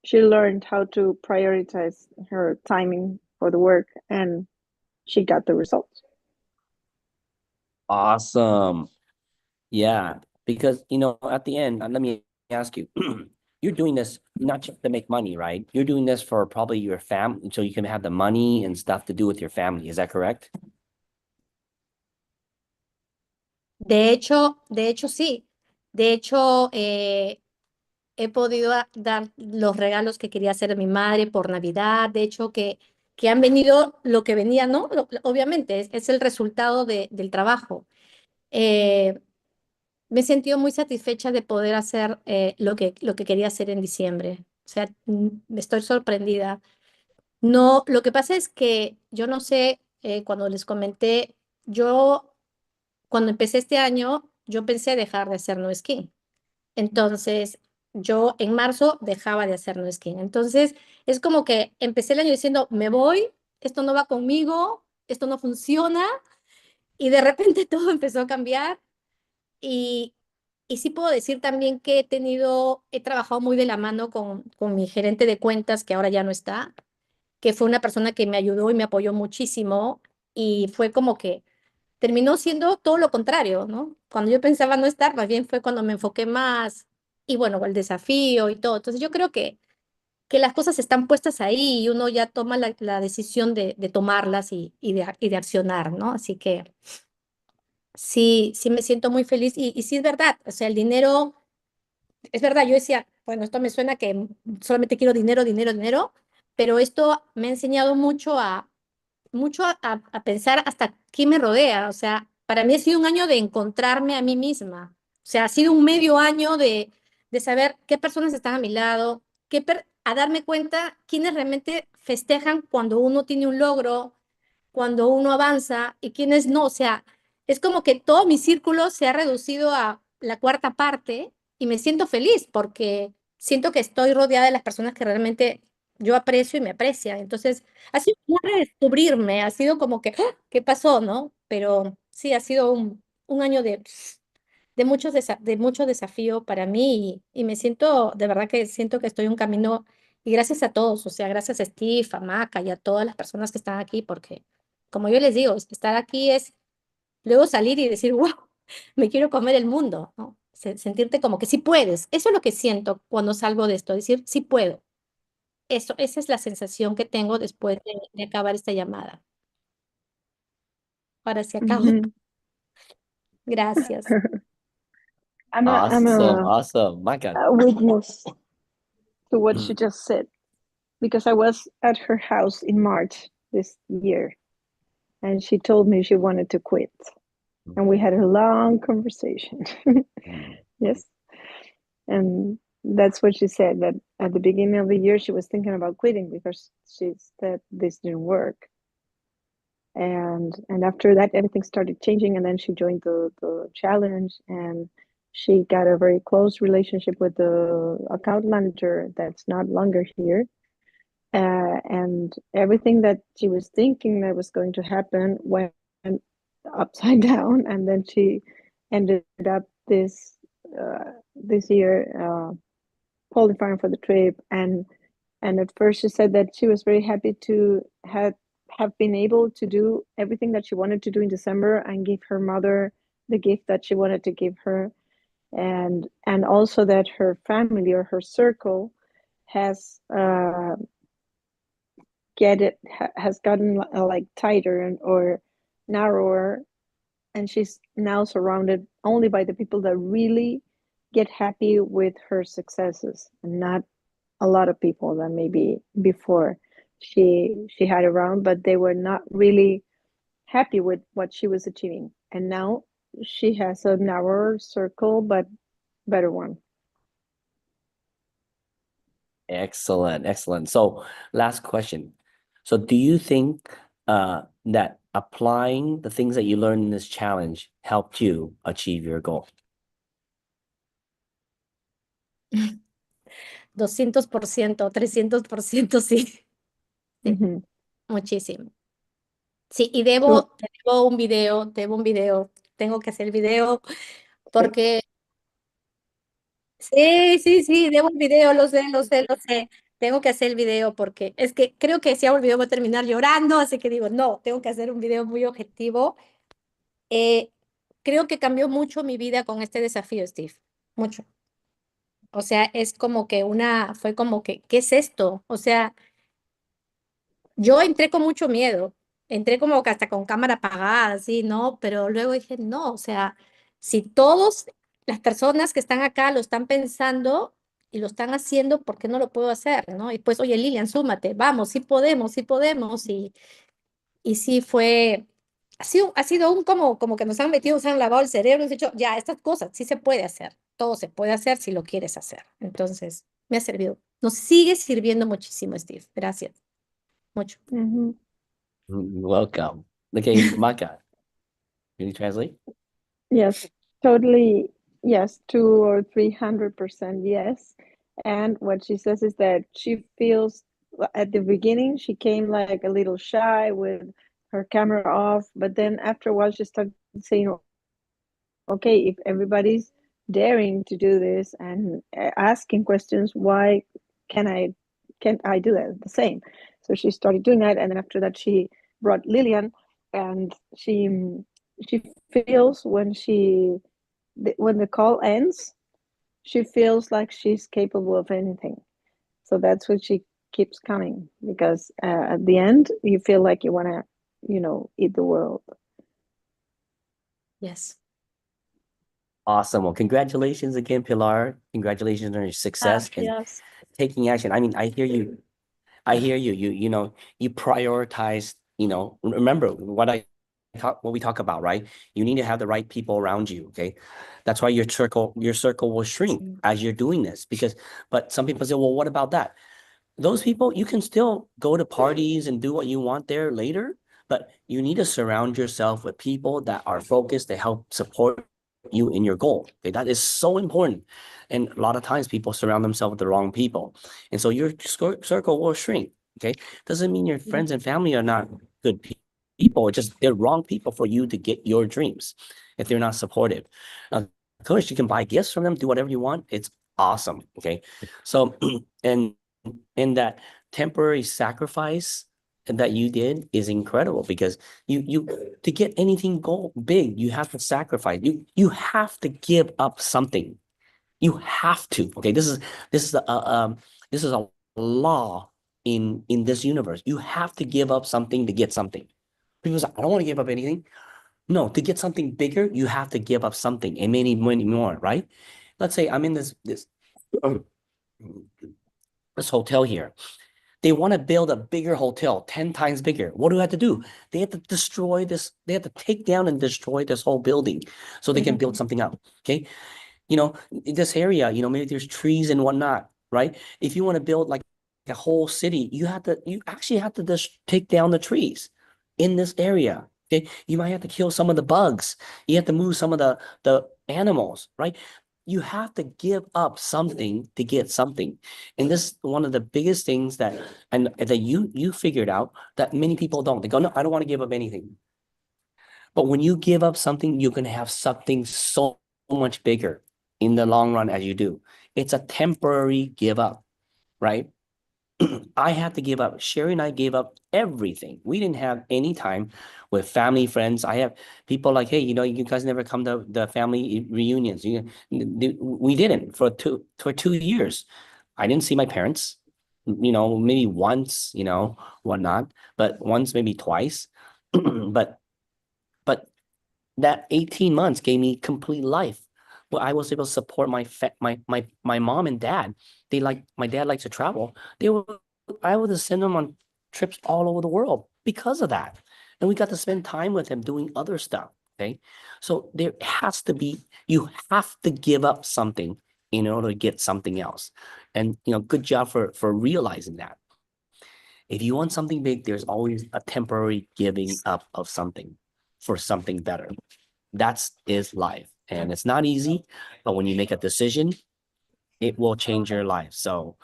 Speaker 3: she learned how to prioritize her timing for the work, and she got the results.
Speaker 2: Awesome. Yeah, because at the end, let me ask you, you're doing this not just to make money, right? You're doing this for probably your family, so you can have the money and stuff to do with your family. Is that correct?
Speaker 5: De hecho sí. De hecho, he podido dar los regalos que quería hacer a mi madre por Navidad. De hecho, que han venido lo que venía, ¿no? Obviamente, es el resultado del trabajo. Me he sentido muy satisfecha de poder hacer lo que quería hacer en diciembre. O sea, estoy sorprendida. No, lo que pasa es que yo no sé, cuando les comenté, yo cuando empecé este año, yo pensé dejar de hacer no skin. Entonces, yo en marzo dejaba de hacer no skin. Entonces, es como que empecé el año diciendo, me voy, esto no va conmigo, esto no funciona, y de repente todo empezó a cambiar. Y, y sí puedo decir también que he trabajado muy de la mano con mi gerente de cuentas, que ahora ya no está, que fue una persona que me ayudó y me apoyó muchísimo, y fue como que terminó siendo todo lo contrario, ¿no? Cuando yo pensaba no estar, más bien fue cuando me enfoqué más, y bueno, el desafío y todo. Entonces yo creo que las cosas están puestas ahí y uno ya toma la decisión de tomarlas y de accionar, ¿no? Así que sí, sí me siento muy feliz, y sí es verdad, o sea, el dinero, es verdad, yo decía, bueno, esto me suena que solamente quiero dinero, dinero, dinero, pero esto me ha enseñado mucho a pensar hasta quién me rodea. O sea, para mí ha sido un año de encontrarme a mí misma. O sea, ha sido un medio año de saber qué personas están a mi lado, a darme cuenta quiénes realmente festejan cuando uno tiene un logro, cuando uno avanza, y quiénes no. O sea, es como que todo mi círculo se ha reducido a la cuarta parte, y me siento feliz porque siento que estoy rodeada de las personas que realmente yo aprecio y me aprecian. Entonces, ha sido un redescubrirme, ha sido como que, ¡ah! ¿Qué pasó, no? Pero sí, ha sido un año de mucho desafío para mí, y me siento, de verdad que siento que estoy en un camino, y gracias a todos, o sea, gracias a Steve, a Maca y a todas las personas que están aquí, porque como yo les digo, estar aquí es luego salir y decir, wow, me quiero comer el mundo, ¿no? Sentirte como que sí puedes. Eso es lo que siento cuando salgo de esto, decir, sí puedo. Esa es la sensación que tengo después de acabar esta llamada. Ahora se acabó.
Speaker 3: Mhm.
Speaker 5: Gracias.
Speaker 3: I'm
Speaker 2: Awesome. Maca.
Speaker 3: a witness to what she just said because I was at her house in March this year, and she told me she wanted to quit, and we had a long conversation. Yes, and that's what she said, that at the beginning of the year she was thinking about quitting because she said this didn't work, and after that everything started changing, and then she joined the challenge, and she got a very close relationship with the account manager that's not longer here, and everything that she was thinking that was going to happen went upside down, and then she ended up this year qualifying for the trip. And at first she said that she was very happy to have been able to do everything that she wanted to do in December and give her mother the gift that she wanted to give her, and also that her family or her circle has has gotten like tighter or narrower, and she's now surrounded only by the people that really get happy with her successes, and not a lot of people that maybe before she had around, but they were not really happy with what she was achieving. And now she has a narrower circle, but better one.
Speaker 2: Excellent, excellent. So last question. So do you think that applying the things that you learned in this challenge helped you achieve your goal?
Speaker 5: 200%, 300% sí. Sí,
Speaker 3: Mhm.
Speaker 5: muchísimo. Sí, y
Speaker 3: So,
Speaker 5: debo un video, tengo que hacer el video porque sí, debo un video, lo sé. Tengo que hacer el video porque es que creo que si hago el video voy a terminar llorando, así que digo, no, tengo que hacer un video muy objetivo. Creo que cambió mucho mi vida con este desafío, Steve, mucho. O sea, es como que fue como que, ¿qué es esto? O sea, yo entré con mucho miedo, entré como que hasta con cámara apagada, así, ¿no? Pero luego dije, no, o sea, si todas las personas que están acá lo están pensando y lo están haciendo, ¿por qué no lo puedo hacer, no? Y pues, oye, Lilian, súmate, vamos, sí podemos, y sí ha sido como que nos han metido, nos han lavado el cerebro, nos han dicho, ya, estas cosas sí se puede hacer, todo se puede hacer si lo quieres hacer. Entonces, me ha servido, nos sigue sirviendo muchísimo, Steve, gracias, mucho.
Speaker 3: mhm.
Speaker 2: Welcome. Okay, Maka, can you translate?
Speaker 3: Yes, totally. Yes, 200 or 300% yes. And what she says is that she feels at the beginning she came like a little shy with her camera off, but then after a while she started saying, okay, if everybody's daring to do this and asking questions, why can't I do that the same? So she started doing that, and then after that she brought Lillian, and she feels when the call ends, she feels like she's capable of anything. So that's what she keeps coming, because at the end you feel like you want to, eat the world.
Speaker 5: Yes.
Speaker 2: Awesome. Well, congratulations again, Pilar. Congratulations on your success and
Speaker 3: Yes.
Speaker 2: taking action. I mean, I hear you. You prioritize, remember what we talk about, right? You need to have the right people around you. Okay. That's why your circle will shrink as you're doing this, but some people say, well, what about that? Those people, you can still go to parties and do what you want there later, but you need to surround yourself with people that are focused to help support you in your goal. Okay, that is so important. And a lot of times people surround themselves with the wrong people. And so your circle will shrink. Okay. Doesn't mean your friends and family are not good people. It's just they're wrong people for you to get your dreams if they're not supportive. Of course, you can buy gifts from them, do whatever you want. It's awesome. Okay. So, and that temporary sacrifice that you did is incredible, because you to get anything big, you have to sacrifice. You have to give up something. You have to. Okay, this is a law in this universe. You have to give up something to get something. People say, I don't want to give up anything. No, to get something bigger, you have to give up something and many more, right? Let's say I'm in this hotel here. They want to build a bigger hotel, 10 times bigger. What do I have to do? They have to destroy this. They have to take down and destroy this whole building so they can build something up. Okay. In this area, maybe there's trees and whatnot, right? If you want to build like a whole city, you actually have to just take down the trees in this area. Okay. You might have to kill some of the bugs. You have to move some of the animals, right? you have to give up something to get something. And this is one of the biggest things that you figured out that many people don't. They go, no, I don't want to give up anything. But when you give up something, you're gonna have something so much bigger in the long run as you do. It's a temporary give up, right? I had to give up. Sherry and I gave up everything. We didn't have any time with family, friends. I have people like, hey, you guys never come to the family reunions. We didn't for 2 years. I didn't see my parents, maybe once, whatnot, but once, maybe twice. But that 18 months gave me complete life. Well, I was able to support my mom and dad. My dad likes to travel. I would send them on trips all over the world because of that. And we got to spend time with him doing other stuff. Okay. So you have to give up something in order to get something else. And, good job for realizing that. If you want something big, there's always a temporary giving up of something for something better. That is life. And it's not easy, but when you make a decision, it will change your life. So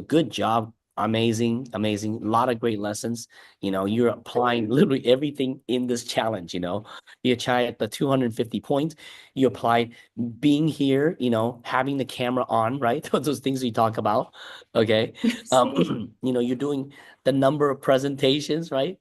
Speaker 2: good job. Amazing. A lot of great lessons. You're applying literally everything in this challenge. You try at the 250 points, you apply being here, having the camera on, right? Those things we talk about. Okay. You're doing the number of presentations, right?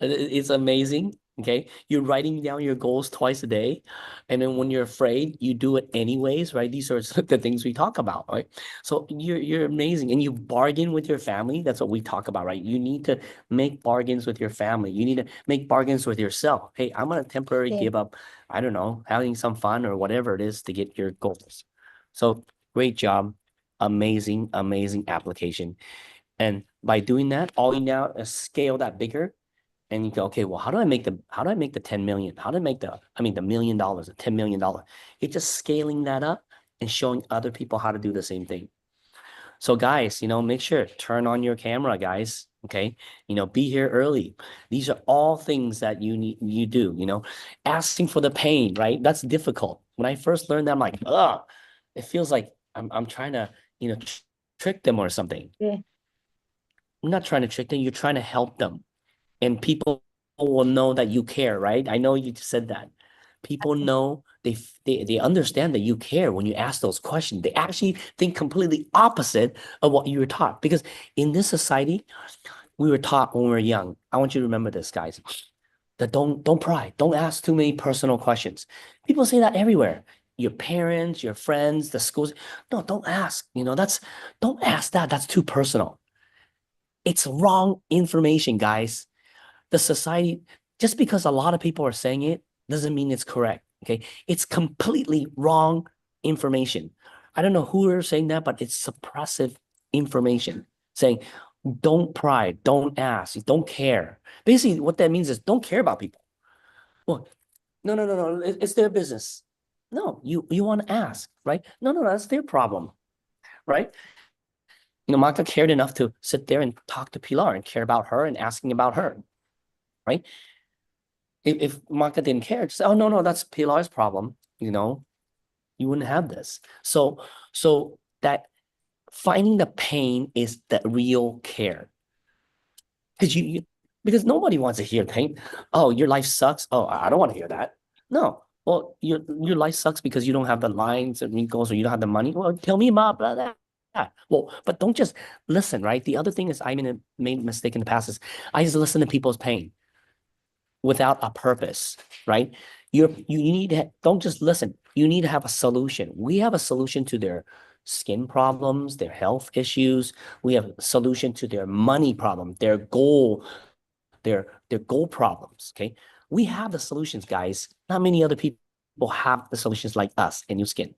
Speaker 2: It's amazing. Okay. You're writing down your goals twice a day. And then when you're afraid, you do it anyways, right? These are the things we talk about, right? So you're amazing. And you bargain with your family. That's what we talk about, right? You need to make bargains with your family. You need to make bargains with yourself. Hey, I'm going to temporarily give up, I don't know, having some fun or whatever it is to get your goals. So great job. Amazing application. And by doing that, all you now is scale that bigger. And you go, okay, well, how do I make the 10 million? How do I make the $1 million, the $10 million? It's just scaling that up and showing other people how to do the same thing. So guys, make sure, turn on your camera, guys. Okay. Be here early. These are all things that you do, asking for the pain, right? That's difficult. When I first learned that, I'm like, it feels like I'm trying to, trick them or something.
Speaker 5: Yeah.
Speaker 2: I'm not trying to trick them. You're trying to help them. And people will know that you care, right? I know you said that. People know, they understand that you care when you ask those questions. They actually think completely opposite of what you were taught. Because in this society, we were taught when we were young. I want you to remember this, guys. That don't pry. Don't ask too many personal questions. People say that everywhere. Your parents, your friends, the schools. No, don't ask. Don't ask that. That's too personal. It's wrong information, guys. The society, just because a lot of people are saying it doesn't mean it's correct. Okay. It's completely wrong information. I don't know who are saying that, but it's suppressive information saying, don't pry, don't ask, don't care. Basically, what that means is don't care about people. Well, no. It's their business. No, you want to ask, right? No, that's their problem, right? Magda cared enough to sit there and talk to Pilar and care about her and asking about her. Right? If Magda didn't care, just say, oh, no, that's Pilar's problem. You wouldn't have this. So that finding the pain is the real care. Because nobody wants to hear pain. Oh, your life sucks. Oh, I don't want to hear that. No. Well, your life sucks because you don't have the lines and wrinkles or you don't have the money. Well, tell me about that. Well, but don't just listen, right? The other thing is I made a mistake in the past is I just listen to people's pain without a purpose, right? You need to, don't just listen. You need to have a solution. We have a solution to their skin problems, their health issues. We have a solution to their money problem, their goal problems, okay? We have the solutions, guys. Not many other people have the solutions like us in Nu Skin.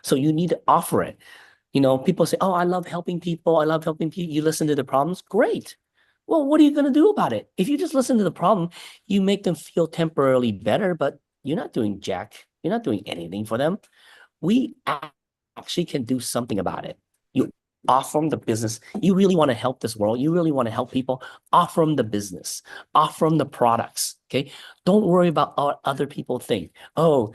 Speaker 2: So you need to offer it. People say, oh, I love helping people. You listen to the problems. Great. Well, what are you going to do about it? If you just listen to the problem, you make them feel temporarily better, but you're not doing jack. You're not doing anything for them. We actually can do something about it. You offer them the business. You really want to help this world. You really want to help people. Offer them the business. Offer them the products. Okay. Don't worry about what other people think. Oh,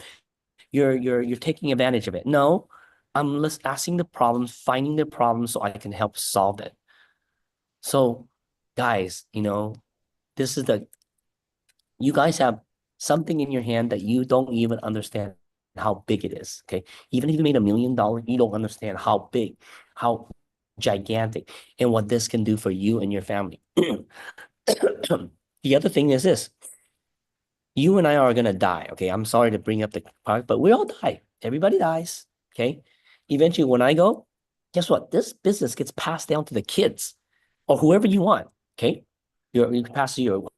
Speaker 2: you're taking advantage of it. No, I'm just asking the problems, finding the problems so I can help solve it. So guys, this is you guys have something in your hand that you don't even understand how big it is. Okay. Even if you made $1 million, you don't understand how big, how gigantic, and what this can do for you and your family. The other thing is this. You and I are gonna die. Okay. I'm sorry to bring up the part, but we all die. Everybody dies. Okay. Eventually, when I go, guess what? This business gets passed down to the kids or whoever you want. Okay. You can pass to your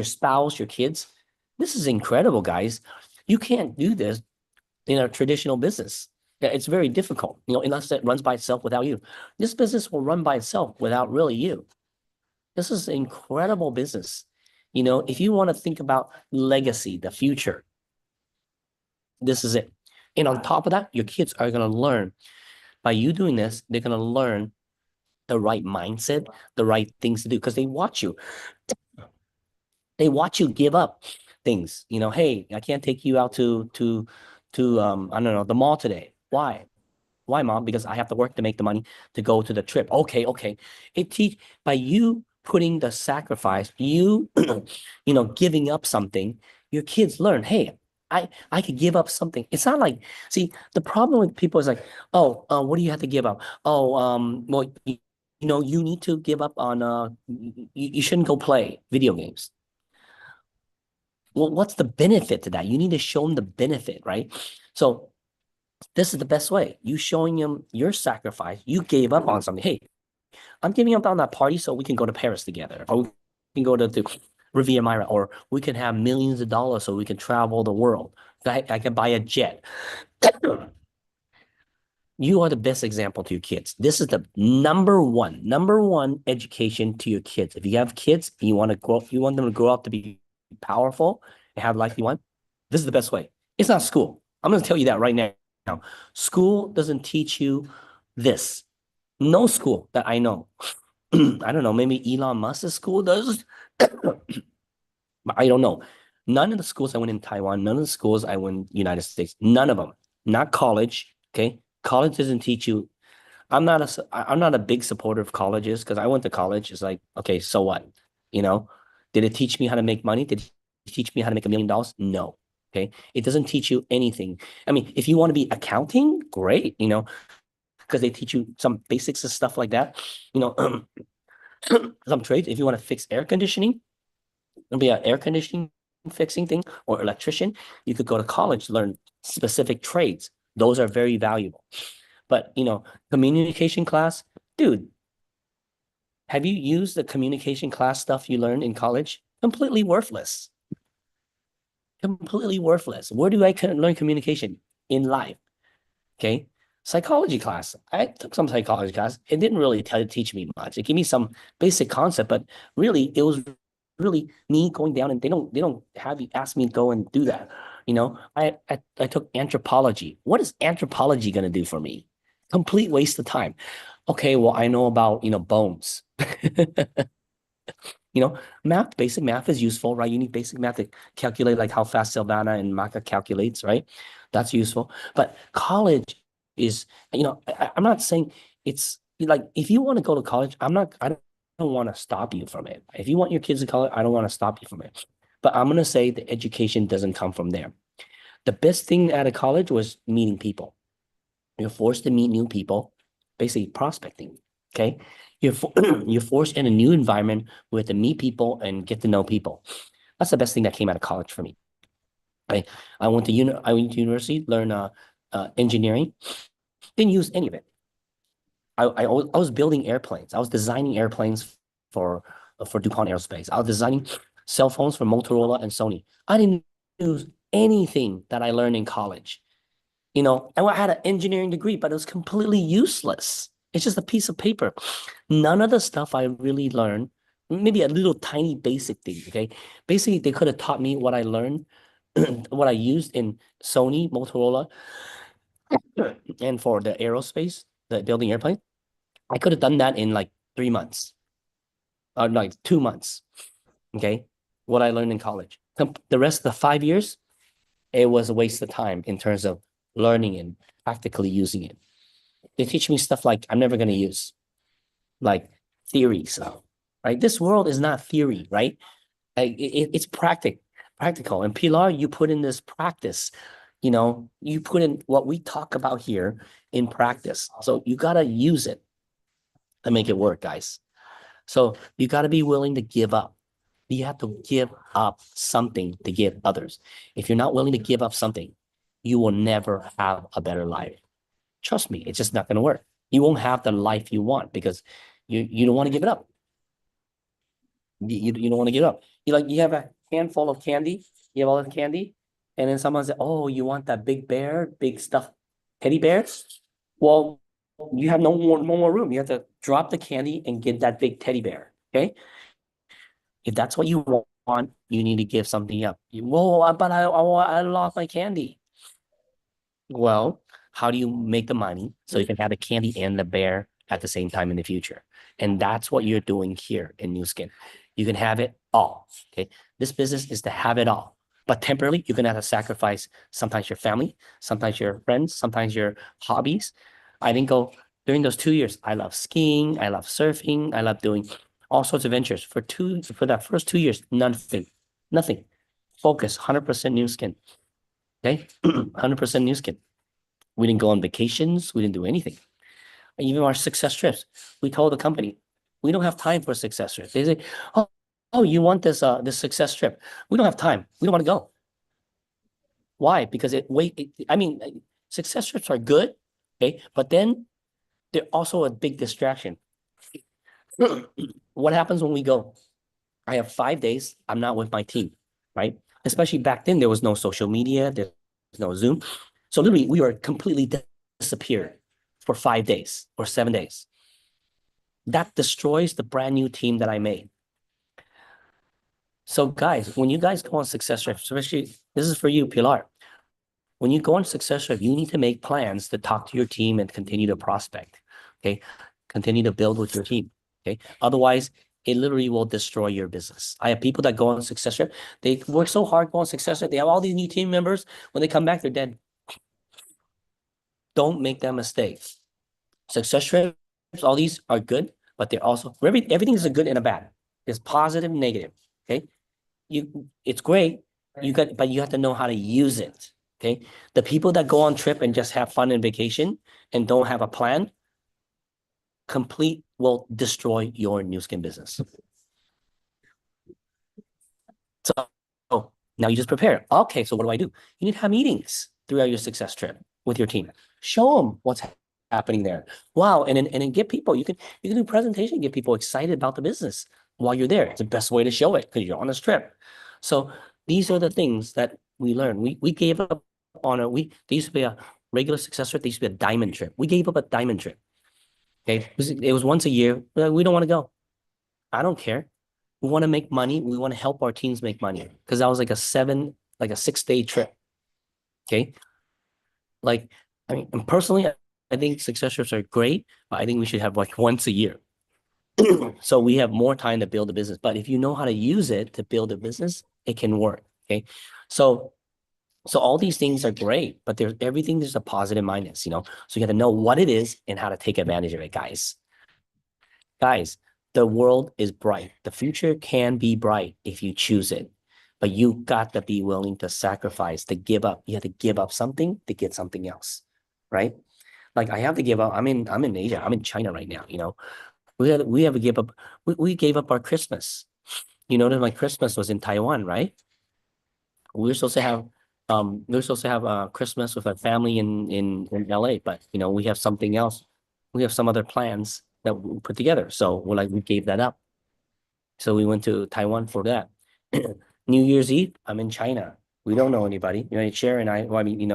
Speaker 2: spouse, your kids. This is incredible, guys. You can't do this in a traditional business. Yeah, it's very difficult, unless it runs by itself without you. This business will run by itself without really you. This is incredible business. If you want to think about legacy, the future, this is it. And on top of that, your kids are going to learn by you doing this, they're going to learn the right mindset, the right things to do because they watch you. They watch you give up things. Hey, I can't take you out to I don't know, the mall today. Why? Why, mom? Because I have to work to make the money to go to the trip. Okay. By you putting the sacrifice, you giving up something, your kids learn, hey, I could give up something. It's not like, see, the problem with people is like, oh, what do you have to give up? Oh, well, you need to give up on you shouldn't go play video games. Well, what's the benefit to that? You need to show them the benefit, right? So this is the best way. You showing them your sacrifice. You gave up on something. Hey, I'm giving up on that party so we can go to Paris together, or we can go to the Riviera Maya, or we can have millions of dollars so we can travel the world. I can buy a jet. You are the best example to your kids. This is the number one education to your kids. If you have kids and you want them to grow up to be powerful and have life you want, this is the best way. It's not school. I'm going to tell you that right now. School doesn't teach you this. No school that I know. I don't know, maybe Elon Musk's school does. I don't know. None of the schools I went in Taiwan, none of the schools I went in the United States, none of them. Not college, okay? College doesn't teach you. I'm not a big supporter of colleges because I went to college. It's like, okay, so what? Did it teach me how to make money? Did it teach me how to make $1 million? No. Okay. It doesn't teach you anything. I mean, if you want to be accounting, great, because they teach you some basics of stuff like that. Some trades. If you want to fix air conditioning, it'll be an air conditioning fixing thing or electrician. You could go to college, learn specific trades. Those are very valuable. But, communication class, dude, have you used the communication class stuff you learned in college? Completely worthless. Completely worthless. Where do I learn communication? In life. Okay. Psychology class. I took some psychology class. It didn't really teach me much. It gave me some basic concept, but really it was really me going down, and they don't have you ask me to go and do that. I took anthropology. What is anthropology going to do for me? Complete waste of time. Okay, well, I know about, bones. Math, basic math is useful, right? You need basic math to calculate like how fast Silvana and Maka calculates, right? That's useful. But college is, I'm not saying it's like, if you want to go to college, I don't want to stop you from it. If you want your kids to college, I don't want to stop you from it. But I'm going to say the education doesn't come from there. The best thing out of college was meeting people. You're forced to meet new people, basically prospecting, okay? You're forced in a new environment where to meet people and get to know people. That's the best thing that came out of college for me. I went to university, learn engineering, didn't use any of it. I was building airplanes. I was designing airplanes for DuPont Aerospace. I was designing cell phones for Motorola and Sony. I didn't use anything that I learned in college. And I had an engineering degree, but it was completely useless. It's just a piece of paper. None of the stuff I really learned, maybe a little tiny basic thing, okay? Basically, they could have taught me what I learned, what I used in Sony, Motorola, and for the aerospace, the building airplane. I could have done that in like 3 months, or like 2 months, okay? What I learned in college. The rest of the 5 years, it was a waste of time in terms of learning and practically using it. They teach me stuff like I'm never going to use, like theory stuff, right? This world is not theory, right? Like it's practical. And Pilar, you put in this practice, you put in what we talk about here in practice. So you got to use it to make it work, guys. So you got to be willing to give up. You have to give up something to give others. If you're not willing to give up something, you will never have a better life. Trust me, it's just not going to work. You won't have the life you want because you don't want to give it up. You don't want to give it up. You have a handful of candy, you have all the candy, and then someone says, "Oh, you want that big bear, big stuffed teddy bear?" Well, you have no more room. You have to drop the candy and get that big teddy bear. Okay. If that's what you want, you need to give something up. But I lost my candy. Well, how do you make the money so you can have the candy and the bear at the same time in the future? And that's what you're doing here in Nu Skin. You can have it all. Okay. This business is to have it all. But temporarily, you're gonna have to sacrifice sometimes your family, sometimes your friends, sometimes your hobbies. I didn't go during those 2 years. I love skiing, I love surfing, I love doing all sorts of ventures. For that first 2 years, nothing. Focus, 100% Nu Skin. Okay, 100% Nu Skin. We didn't go on vacations. We didn't do anything. Even our success trips, we told the company, we don't have time for a success trip. They say, oh, you want this success trip? We don't have time. We don't want to go. Why? Because success trips are good, okay, but then they're also a big distraction. What happens when we go? I have 5 days. I'm not with my team, right? Especially back then, there was no social media. There's no Zoom. So literally, we were completely disappeared for 5 days or 7 days. That destroys the brand new team that I made. So guys, when you guys go on success trip, especially this is for you, Pilar. When you go on success trip, you need to make plans to talk to your team and continue to prospect. Okay, continue to build with your team. Okay, otherwise it literally will destroy your business. I have people that go on success trip. They work so hard, go on success trip. They have all these new team members. When they come back, they're dead. Don't make that mistake. Success trips, all these are good, but they're also everything is a good and a bad. There's positive, negative. Okay, it's great. But you have to know how to use it. Okay, the people that go on trip and just have fun and vacation and don't have a plan, will destroy your Nu Skin business. So now you just prepare. Okay, so what do I do? You need to have meetings throughout your success trip with your team. Show them what's happening there. Wow, and then get people. You can do a presentation, get people excited about the business while you're there. It's the best way to show it because you're on this trip. So these are the things that we learned. We gave up on there used to be a regular success trip. There used to be a diamond trip. We gave up a diamond trip. Okay, it was once a year. We don't want to go. I don't care. We want to make money. We want to help our teams make money because that was like a 6-day trip. Okay, and personally, I think success trips are great, but I think we should have like once a year. So we have more time to build a business. But if you know how to use it to build a business, it can work. Okay, so all these things are great, but there's a positive minus, So you have to know what it is and how to take advantage of it, guys. Guys, the world is bright. The future can be bright if you choose it, but you got to be willing to sacrifice, to give up. You have to give up something to get something else, right? Like I have to give up. I'm in Asia. I'm in China right now. We have to give up. We gave up our Christmas. That my Christmas was in Taiwan, right? We were supposed to have Christmas with our family in LA, but we have something else. We have some other plans that we put together. So we gave that up. So we went to Taiwan for that. New Year's Eve, I'm in China. We don't know anybody. Cher and I, we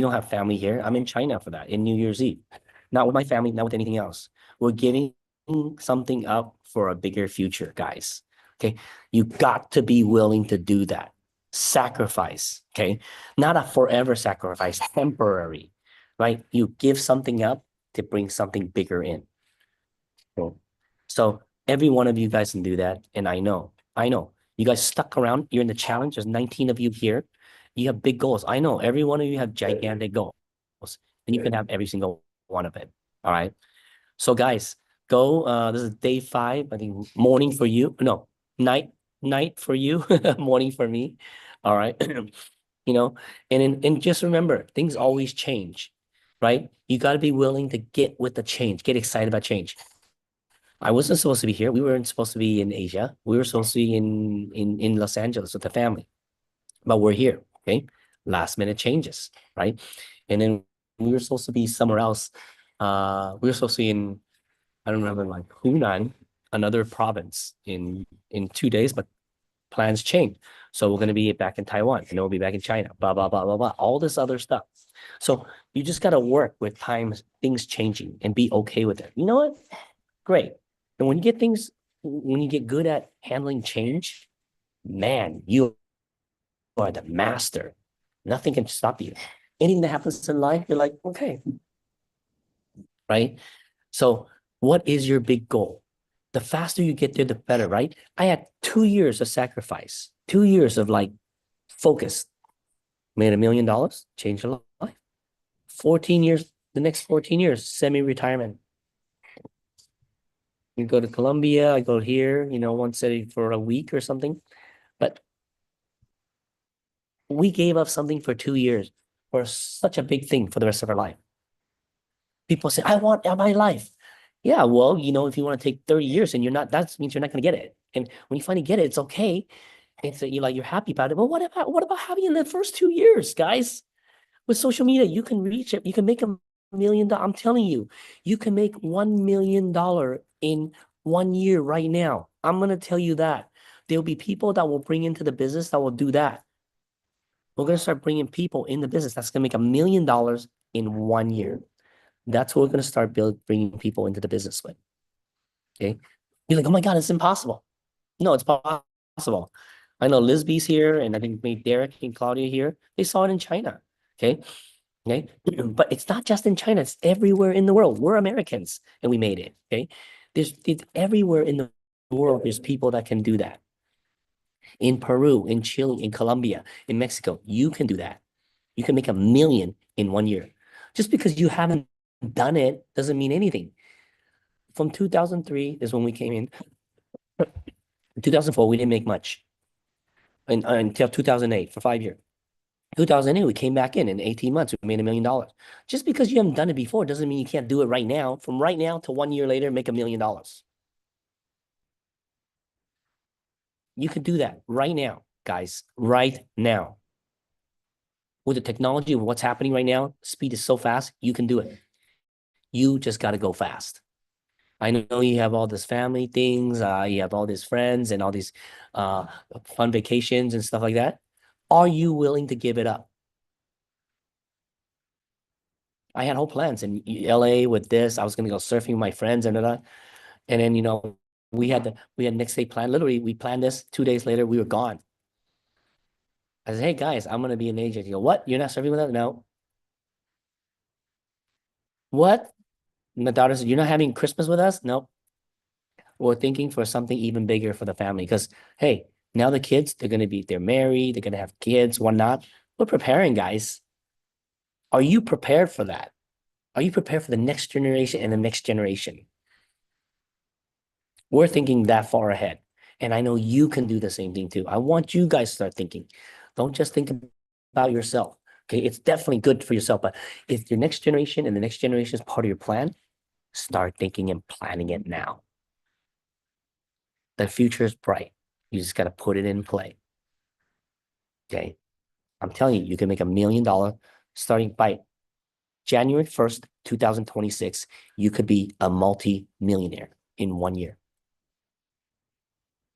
Speaker 2: don't have family here. I'm in China for that in New Year's Eve. Not with my family, not with anything else. We're giving something up for a bigger future, guys. Okay. You got to be willing to do that. Sacrifice. Okay. Not a forever sacrifice, temporary, right? You give something up to bring something bigger in. So every one of you guys can do that. And I know you guys stuck around. You're in the challenge. There's 19 of you here. You have big goals. I know every one of you have gigantic goals, and you can have every single one of it. All right. So guys, go. This is day 5. I think morning for you. No, night for you, morning for me. All right. You know, and just remember, things always change, right? You got to be willing to get with the change, get excited about change. I wasn't supposed to be here. We weren't supposed to be in Asia. We were supposed to be in Los Angeles with the family, but we're here. Okay, last minute changes, right? And then we were supposed to be somewhere else. We were supposed to be in, I don't remember, like Hunan, another province in 2 days, but plans change. So we're going to be back in Taiwan, and then we'll be back in China, blah, blah, blah, blah, blah, all this other stuff. So you just got to work with things changing and be okay with it. You know what? Great. And when you get good at handling change, man, you are the master. Nothing can stop you. Anything that happens in life, you're like, okay. Right? So what is your big goal? The faster you get there, the better, right? I had 2 years of sacrifice, 2 years of like focus, made $1 million, changed a life. 14 years, the next 14 years, semi-retirement. You go to Colombia, I go here, once for a week or something. But we gave up something for 2 years for such a big thing for the rest of our life. People say, I want my life. Yeah, well, if you want to take 30 years and that means you're not going to get it. And when you finally get it, it's okay. You're happy about it. But what about having in the first 2 years, guys? With social media, you can reach it. You can make $1 million. I'm telling you, you can make $1 million in 1 year right now. I'm going to tell you that. There'll be people that will bring into the business that will do that. We're going to start bringing people in the business that's going to make $1 million in 1 year. That's what we're going to start bringing people into the business with. Okay. You're like, oh my God, it's impossible. No, it's possible. I know Lisby's here, and I think maybe Derek and Claudia here. They saw it in China. Okay. Okay. But it's not just in China, it's everywhere in the world. We're Americans and we made it. Okay. It's everywhere in the world, there's people that can do that. In Peru, in Chile, in Colombia, in Mexico, you can do that. You can make $1 million in 1 year. Just because you haven't done it doesn't mean anything. From 2003 is when we came in. In 2004, we didn't make much. Until 2008, for 5 years. 2008, we came back in 18 months, we made $1 million. Just because you haven't done it before doesn't mean you can't do it right now. From right now to 1 year later, make $1 million. You could do that right now, guys, right now. With the technology of what's happening right now, speed is so fast, you can do it. You just got to go fast. I know you have all this family things, you have all these friends and all these fun vacations and stuff like that. Are you willing to give it up? I had whole plans in LA with this. I was going to go surfing with my friends and that. And then, we had next day plan. Literally, we planned this. 2 days later, we were gone. I said, hey guys, I'm going to be an agent. You go, what? You're not surfing with us? No. What? My daughter said, you're not having Christmas with us? Nope. We're thinking for something even bigger for the family. Because, hey, now the kids, they're married, they're going to have kids, whatnot. We're preparing, guys. Are you prepared for that? Are you prepared for the next generation and the next generation? We're thinking that far ahead. And I know you can do the same thing too. I want you guys to start thinking. Don't just think about yourself. Okay, it's definitely good for yourself. But if your next generation and the next generation is part of your plan, start thinking and planning it now. The future is bright. You just got to put it in play. Okay. I'm telling you, you can make $1 million starting by January 1st, 2026. You could be a multi-millionaire in 1 year.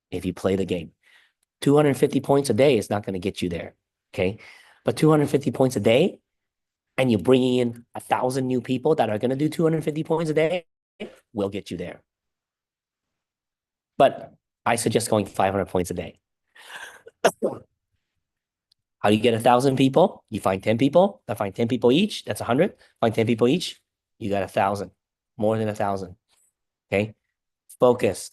Speaker 2: If you play the game. 250 points a day is not going to get you there. Okay. But 250 points a day, and you're bringing in 1,000 new people that are going to do 250 points a day, will get you there. But I suggest going 500 points a day. How do you get 1,000 people? You find 10 people. I find 10 people each. That's 100. Find 10 people each. You got 1,000. More than 1,000. Okay. Focus.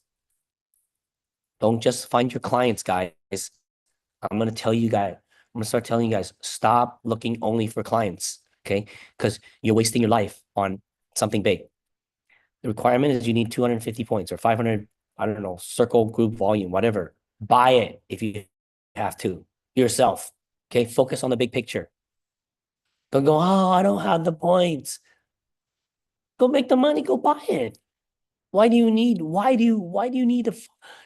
Speaker 2: Don't just find your clients, guys. I'm going to tell you guys, I'm gonna start telling you guys, stop looking only for clients, okay? Because you're wasting your life on something big. The requirement is you need 250 points or 500, I don't know, circle, group, volume, whatever. Buy it if you have to yourself, okay? Focus on the big picture. Don't go, oh, I don't have the points. Go make the money, go buy it. Why do you need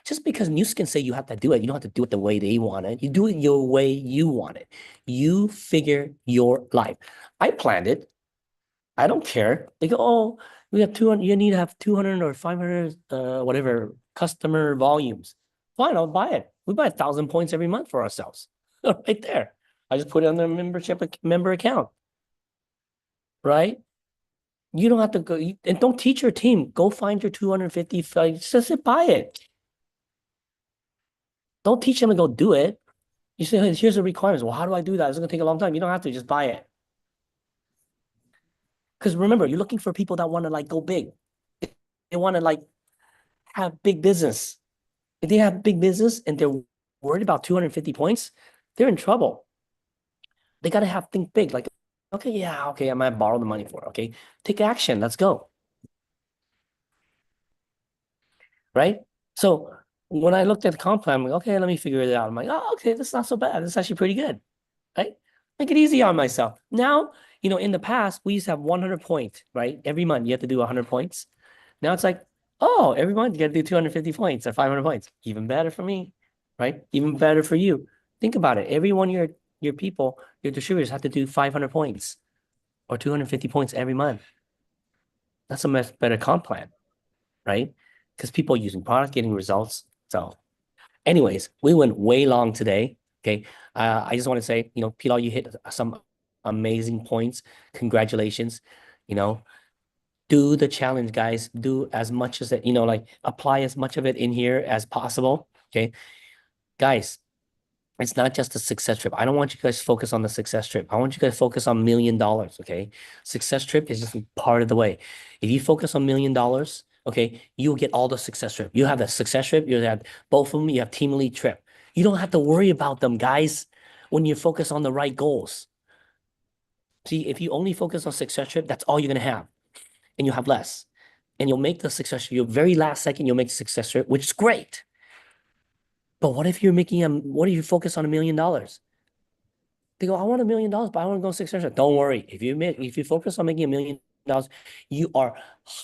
Speaker 2: just because News can say you have to do it, you don't have to do it the way they want it. You do it your way you want it. You figure your life. I planned it. I don't care. They go, oh, we have 200, you need to have 200 or 500, whatever, customer volumes. Fine, I'll buy it. We buy 1,000 points every month for ourselves. Right there. I just put it on the member account. Right? You don't have to go, and don't teach your team. Go find your 250, just buy it. Don't teach them to go do it. You say, hey, here's the requirements. Well, how do I do that? It's going to take a long time. You don't have to, just buy it. Because remember, you're looking for people that want to like go big. They want to like have big business. If they have big business and they're worried about 250 points, they're in trouble. They got to think big. Like, okay, yeah, okay, I might borrow the money for it. Okay, take action. Let's go. Right? So when I looked at the comp plan, I'm like, okay, let me figure it out. I'm like, oh, okay, that's not so bad. That's actually pretty good. Right? Make it easy on myself. Now, in the past, we used to have 100 points, right? Every month you have to do 100 points. Now it's like, oh, every month you got to do 250 points or 500 points. Even better for me, right? Even better for you. Think about it. Every one of your people, your distributors have to do 500 points or 250 points every month. That's a much better comp plan, right? Because people are using product, getting results. So anyways, we went way long today. Okay. I just want to say, Pilar, you hit some amazing points. Congratulations. Do the challenge, guys. Do as much as it, apply as much of it in here as possible. Okay. Guys, it's not just a success trip. I don't want you guys to focus on the success trip. I want you guys to focus on $1 million. Okay. Success trip is just part of the way. If you focus on $1 million, okay, you'll get all the success trip. You have the success trip, you have both of them, you have team elite trip. You don't have to worry about them, guys, when you focus on the right goals. See, if you only focus on success trip, that's all you're going to have. And you'll have less. And you'll make the success trip, your very last second, you'll make success trip, which is great. But what if what if you focus on $1 million? They go, I want $1 million, but I want to go success trip. Don't worry. If you focus on making $1 million, you are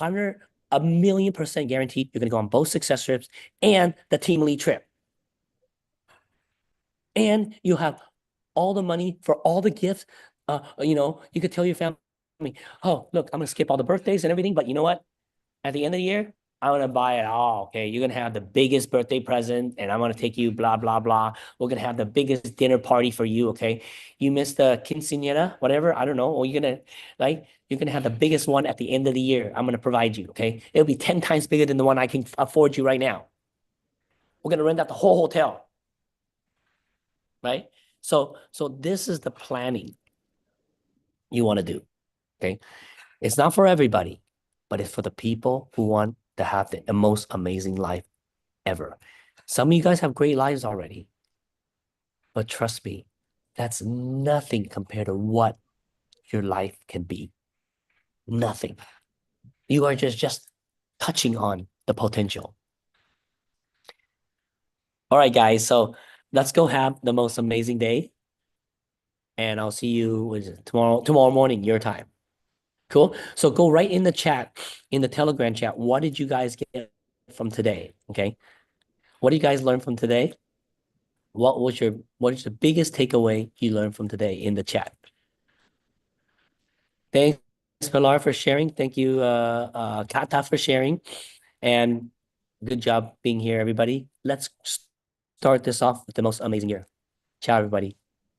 Speaker 2: 1,000,000% guaranteed you're going to go on both success trips and the team elite trip. And you have all the money for all the gifts. You could tell your family, oh, look, I'm going to skip all the birthdays and everything. But you know what? At the end of the year, I'm going to buy it all. Okay. You're going to have the biggest birthday present and I'm going to take you blah, blah, blah. We're going to have the biggest dinner party for you. Okay. You missed the quinceañera, whatever. I don't know. Or you're going to have the biggest one at the end of the year. I'm going to provide you. Okay. It'll be 10 times bigger than the one I can afford you right now. We're going to rent out the whole hotel. Right. So this is the planning you want to do. Okay. It's not for everybody, but it's for the people who want to have the most amazing life ever. Some of you guys have great lives already, but trust me, that's nothing compared to what your life can be. Nothing. You are just touching on the potential. All right, guys. So let's go have the most amazing day. And I'll see you tomorrow morning, your time. Cool. So go right in the chat, in the Telegram chat. What did you guys get from today? Okay. What did you guys learn from today? What is the biggest takeaway you learned from today in the chat? Thanks, Pilar, for sharing. Thank you, Kata, for sharing. And good job being here, everybody. Let's start this off with the most amazing year. Ciao, everybody.